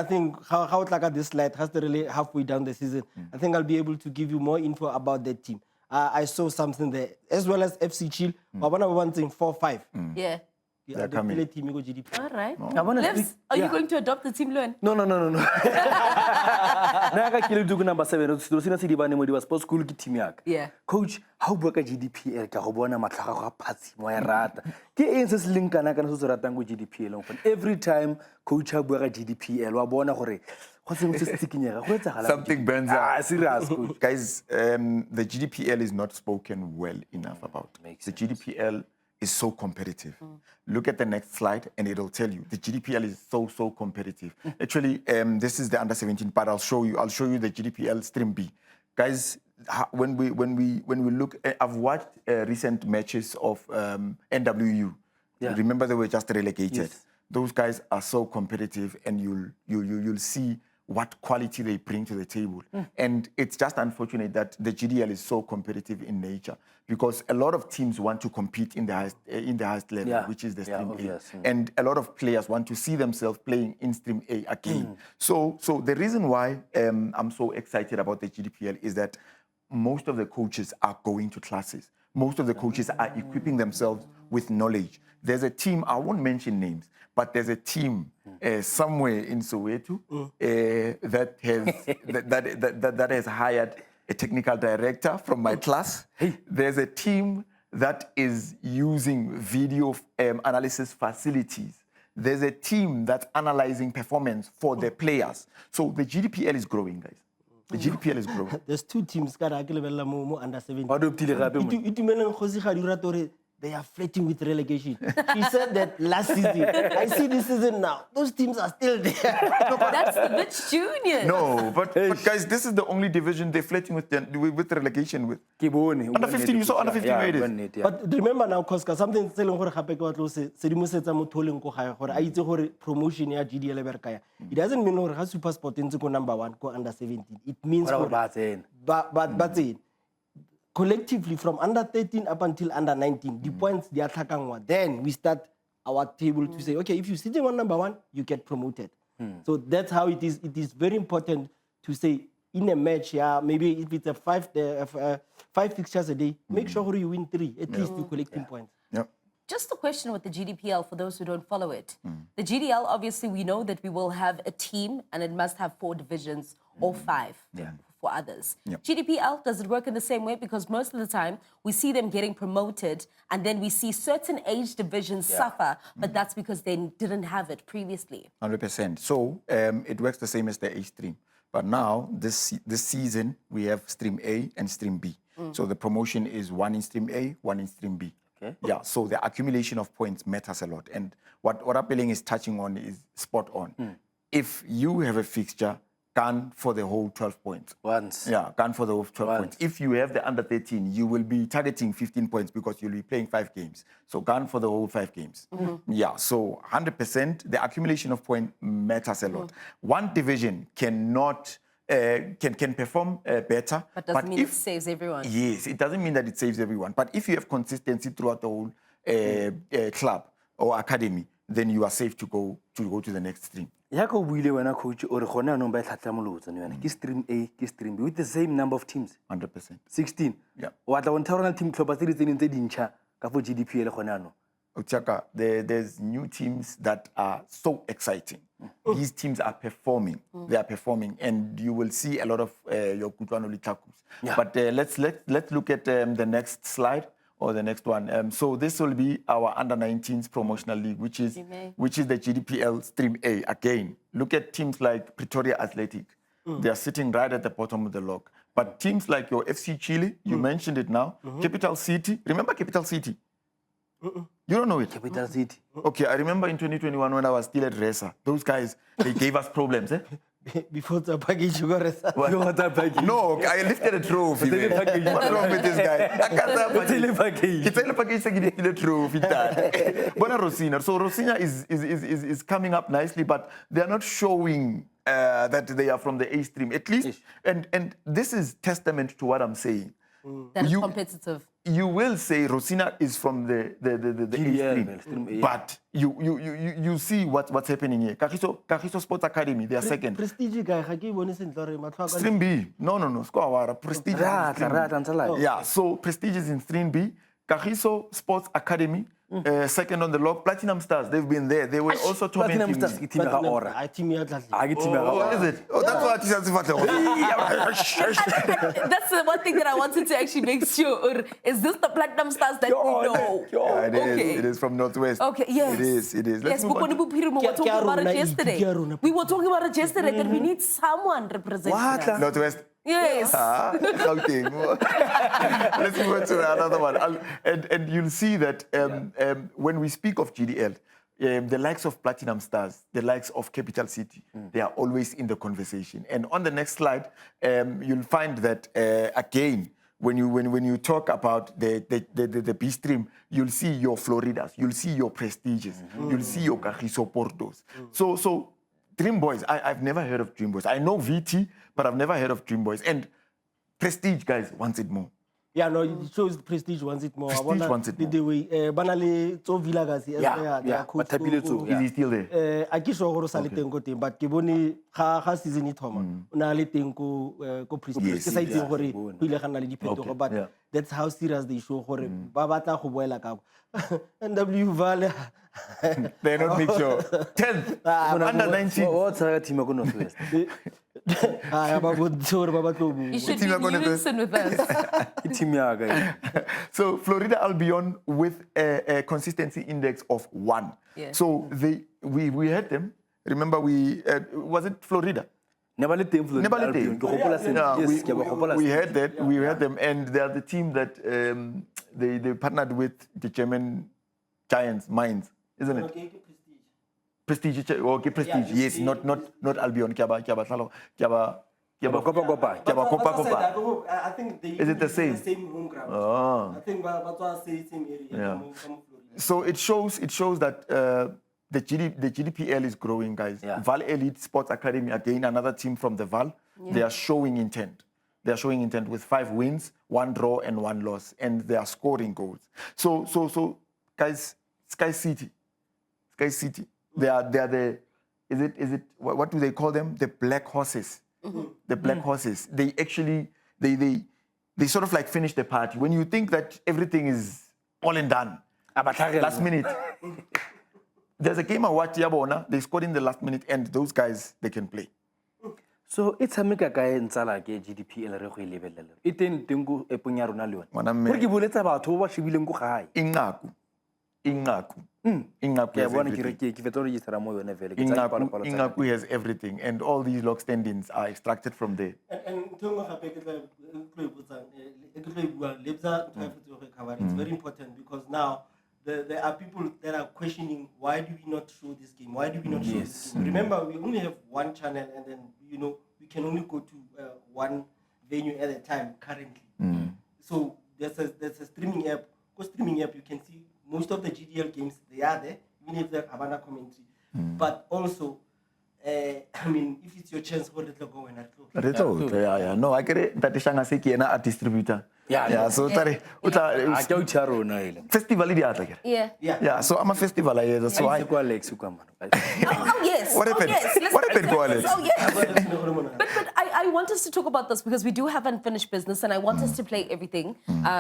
how it like at this slide has to really halfway down the season. I think I'll be able to give you more info about that team. I saw something there as well as FC Chill. One thing 4-5. Yeah. Yeah, the coming. team you go GDPL. All right. I wanna Lips, speak- are you yeah. going to adopt the team, Luan? No. Nna ka kile duku number 7 se sena se di bane mo di ba sports school ke team ya ka. Yeah. Coach, how bua ka GDPL ka go bona matlhaga go a phatsi mo ya rata. Ke eng se se leng kana se se ratang go GDPL ngone. Every time coach ha bua ka GDPL wa bona gore go se se tsikinyega go etsagala. Something burns out. Serious coach. Guys, the GDPL is not spoken well enough about. The GDPL is so competitive. Look at the next slide and it'll tell you the GDPL is so competitive. Actually, this is the under 17, but I'll show you the GDPL Stream B. Guys, when we look, I've watched recent matches of NWU. Yeah. Remember they were just relegated. Yes. Those guys are so competitive, and you'll see what quality they bring to the table. And it's just unfortunate that the GDL is so competitive in nature because a lot of teams want to compete in the highest level, which is the Stream A. And a lot of players want to see themselves playing in Stream A again. So the reason why I'm so excited about the GDPL is that most of the coaches are going to classes. Most of the coaches are equipping themselves with knowledge. There's a team, I won't mention names, but there's a team somewhere in Soweto that has hired a technical director from my class. There's a team that is using video analysis facilities. There's a team that's analyzing performance for the players. So the GDPL is growing, guys. The GDPL is growing. There's two teams that are under 17. What do They are flirting with relegation. She said that last season. I see this season now. Those teams are still there. That's the Bitch Juniors. No, but guys, this is the only division they're flirting with relegation with. Under 15, you saw under 15 where it is. But remember now, Koska, something selling for Hape ko tlose. Sedimosetsa mo tholeng ko gae gore a itse gore promotion ya GDL e bereka ya. It doesn't mean gore ha SuperSport ntse ko number 1 ko under 17. It means but collectively from under 13 up until under 19, the points they are tlhakangwa. Then we start our table to say, okay, if you're sitting on number 1, you get promoted. So that's how it is. It is very important to say in a match, maybe if it's a five fixtures a day, make sure you win 3, at least you're collecting points. Yep. Just a question with the GDPL for those who don't follow it. The GDL, obviously, we know that we will have a team and it must have 4 divisions or 5 for others. GDPL, does it work in the same way? Because most of the time, we see them getting promoted and then we see certain age divisions suffer, but that's because they didn't have it previously. 100%. So it works the same as the A stream. But now, this season, we have Stream A and Stream B. So the promotion is 1 in Stream A, 1 in Stream B. Yeah, so the accumulation of points matters a lot. And what Appeling is touching on is spot on. If you have a fixture, gun for the whole 12 points. Gun for the whole 12 points. If you have the under 13, you will be targeting 15 points because you'll be playing 5 games. So gun for the whole 5 games. Yeah, so 100%, the accumulation of points matters a lot. One division cannot... can perform better. But doesn't mean it saves everyone. Yes, it doesn't mean that it saves everyone. But if you have consistency throughout the whole club or academy, then you are safe to go to the next stream. Yako buile wena coach or gona no ba tlhatlamolotsa ne ke Stream A ke Stream B with the same number of teams. 100%. 16. Yeah. Wa tla bontsha team club tse ditseneng tse dintšha ka for GDPL gona no. Ochaka, there's new teams that are so exciting. These teams are performing. They are performing, and you will see a lot of your Kutlwano Litakus. But let's look at the next slide or the next one. So this will be our under-19s promotional league, which is the GDPL Stream A. Again, look at teams like Pretoria Athletic. They are sitting right at the bottom of the log. But teams like your FC Chile, you mentioned it now. Capital City, remember Capital City? You don't know it? Capital City. Okay, I remember in 2021 when I was still at Resa, those guys, they gave us problems. Before the package, you got Resa. No, I lifted a trophy. What's wrong with this guy? So Rosina is coming up nicely, but they are not showing that they are from the A stream, at least. And this is testament to what I'm saying. That is competitive. You will say Rosina is from the A stream, but you see what's happening here. Kagiso Sports Academy, they are second. Prestige guy, Stream B. No. Prestige. Yeah, so Prestige is in Stream B. Kagiso Sports Academy, second on the log. Platinum Stars, they've been there. They were also tormenting me. Stars. Is it? Oh, that's what That's the one thing that I wanted to actually make sure. Is this the Platinum Stars that we know? Yeah, it is from Northwest. Okay, yes. It is. Yes, we were talking about it yesterday. We were talking about it yesterday that we need someone representing us. Northwest. Yes. GAUTENG. Let's move on to another one. And you'll see that when we speak of GDL, the likes of Platinum Stars, the likes of Capital City, they are always in the conversation. And on the next slide, you'll find that, again, when you talk about the B stream, you'll see your Floridas, you'll see your Prestiges, you'll see your Kagiso Portos. So Dream Boys. I've never heard of Dream Boys. I know VT, but I've never heard of Dream Boys. And Prestige, guys, wants it more. Yeah, no, it shows Prestige wants it more. Prestige wants it more. The way, banale, so Villa Gasi, yeah, but Tapile too, Is he still there? I kiss over sa le teng ko teng, but ke bone ga season e thoma na le teng ko Prestige Yes, ke sa itseng gore yeah. go ile ga nna le diphetogo, but yeah. that's how serious they show gore ba batla go boela ka NW Vale. They're not make sure. 10th, under 19. What's a team of Northwest? You should be Newton with us. Team ya, guys. So Florida Albion with a consistency index of 1. Yeah. So we had them. Remember, was it Florida? Never let them Never let them. We had that. Yeah. We had them, and they are the team that they partnered with the German Giants, Mainz, isn't it? Prestige. Okay, Prestige. Yeah, Yes, not Albion. Kopa. I think they Is it the same? The same home ground. Oh. I think that's the same area. Yeah. From Florida. So it shows that the GDPL is growing, guys. Yeah. Val Elite Sports Academy, again, another team from the Val. Yeah. They are showing intent. They are showing intent with 5 wins, 1 draw, and 1 loss, and they are scoring goals. So, guys, Sky City. They are the. Is it? What do they call them? The black horses. The black horses. They actually they sort of like finish the party. When you think that everything is all and done, last minute. There's a game I watched Yabona. They scored in the last minute, and those guys, they can play. So it's a mega guy in Sala GDPL re go lebelela. Iteng tengu e ponya rona le Ngwana yona. mme. Gore ke boletsa batho ba shibileng go gae. Ingaku Ke has bona everything. ke fetsa register mo yone vele. Ke tsa dipalo-palo tsa ka. Ingaku has everything, and all these log standings are extracted from there. And it's very important because now there are people that are questioning why do we not show this game? Why do we not show this game? Remember, we only have one channel, and then we can only go to one venue at a time currently. So there's a streaming app. Go streaming app, you can see most of the GDL games. They are there, even if they're Havana commentary. But also, I mean, if it's your chance, go and That's all. Yeah. No, I get it. That is a distributor. Yeah. So A ke o tshara rona ile. festival di atla kere. Yeah. So I'm a festival. So I go Alex go man. Oh, yes. What happened? Oh, yes. What happened, Alex? Oh, yes. But I want us to talk about this because we do have unfinished business, and I want us to play everything.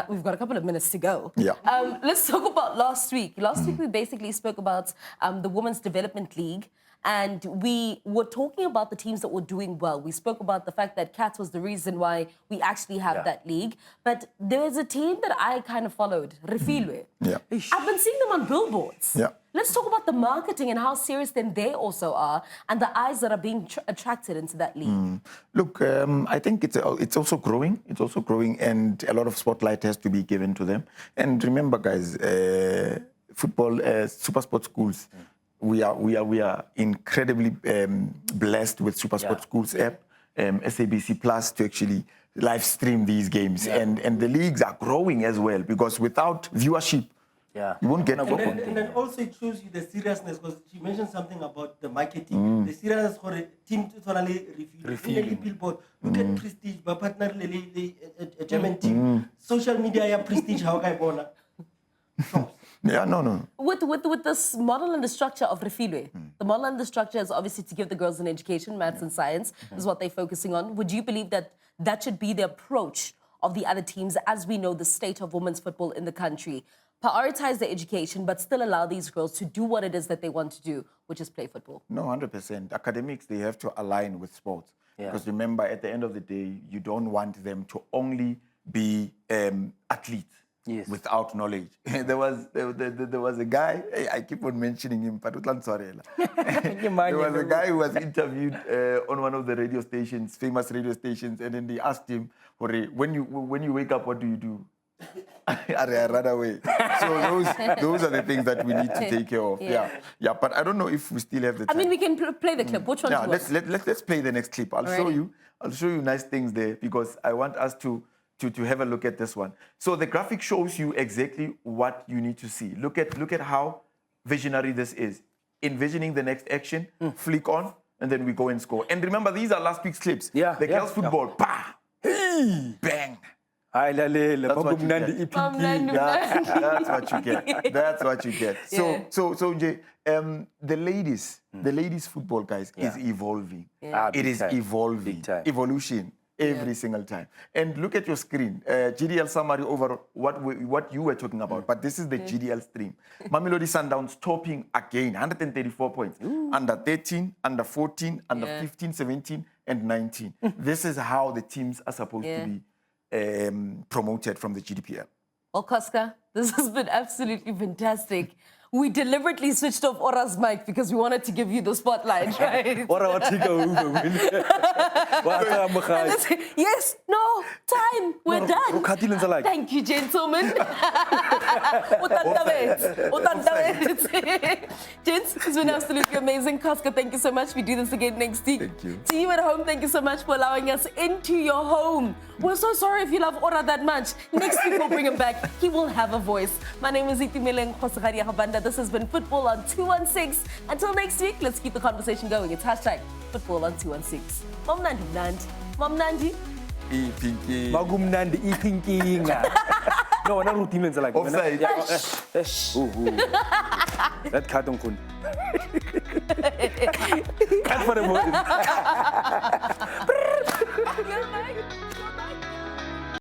We've got a couple of minutes to go. Yeah. Let's talk about last week. Last week, we basically spoke about the Women's Development League. And we were talking about the teams that were doing well. We spoke about the fact that Cats was the reason why we actually have that league. But there is a team that I kind of followed, Refilwe. Yeah. I've been seeing them on billboards. Yeah. Let's talk about the marketing and how serious then they also are, and the eyes that are being attracted into that league. Look, I think it's also growing. It's also growing, and a lot of spotlight has to be given to them. And remember, guys, football, SuperSport schools. We are incredibly blessed with SuperSport Schools app, SABC Plus to actually live stream these games, and the leagues are growing as well because without viewership, you won't get. And then also it shows you the seriousness because she mentioned something about the marketing, the seriousness for a team to finally review billboard. Look at Prestige, but partner a German team, social media, Prestige, how can I Yeah, no. With this model and the structure of Refilwe, the model and the structure is obviously to give the girls an education, maths and science is what they're focusing on. Would you believe that that should be the approach of the other teams as we know the state of women's football in the country? Prioritize their education, but still allow these girls to do what it is that they want to do, which is play football. No, 100%. Academics, they have to align with sports. Because remember, at the end of the day, you don't want them to only be athletes. Yes. Without knowledge. There was a guy, I keep on mentioning him, but there was a guy who was interviewed on one of the radio stations, famous radio stations, and then they asked him, when you wake up, what do you do? I run away. So those are the things that we need to take care of. Yeah. But I don't know if we still have the time. I mean, we can play the clip. Which one? Yeah, let's play the next clip. I'll show you nice things there because I want us to have a look at this one. So the graphic shows you exactly what you need to see. Look at how visionary this is. Envisioning the next action, flick on, and then we go and score. And remember, these are last week's clips. Yeah, The yeah, girls' football, bah, bang. Hayi lalela That's what you bakumnandi get. ipinki. That's what you get. That's what you get. Yeah. So Nje, the ladies football, guys, is evolving. Ah, It big is time. evolving. Big time. Evolution every single time. And look at your screen. GDL summary over what you were talking about. But this is the GDL stream. Mamelodi Sundowns topping again, 134 points. Under 13, under 14, under 15, 17, and 19. This is how the teams are supposed to be promoted from the GDPL. Well, Koska, this has been absolutely fantastic. We deliberately switched off Ora's mic because we wanted to give you the spotlight, right? Ora wa take over. Wa ka mogadi. Yes, no, time, we're No, done. o khathile ntse like. Thank you, gentlemen. Gents, it's been absolutely amazing. Koska, thank you so much. We do this again next week. Thank you. To you at home, thank you so much for allowing us into your home. We're so sorry if you love Ora that much. Next week, we'll bring him back. He will have a voice. My name is Itumeleng Khosakadiakabanda. This has been Football on 216. Until next week, let's keep the conversation going. It's hashtag Football on 216. Mom Nandi Nandi. Mom Nandi. Pinky. Magumnandi ipinkinga. No, wana routine ntse like. Offside. That carton kun. Cut for the moment.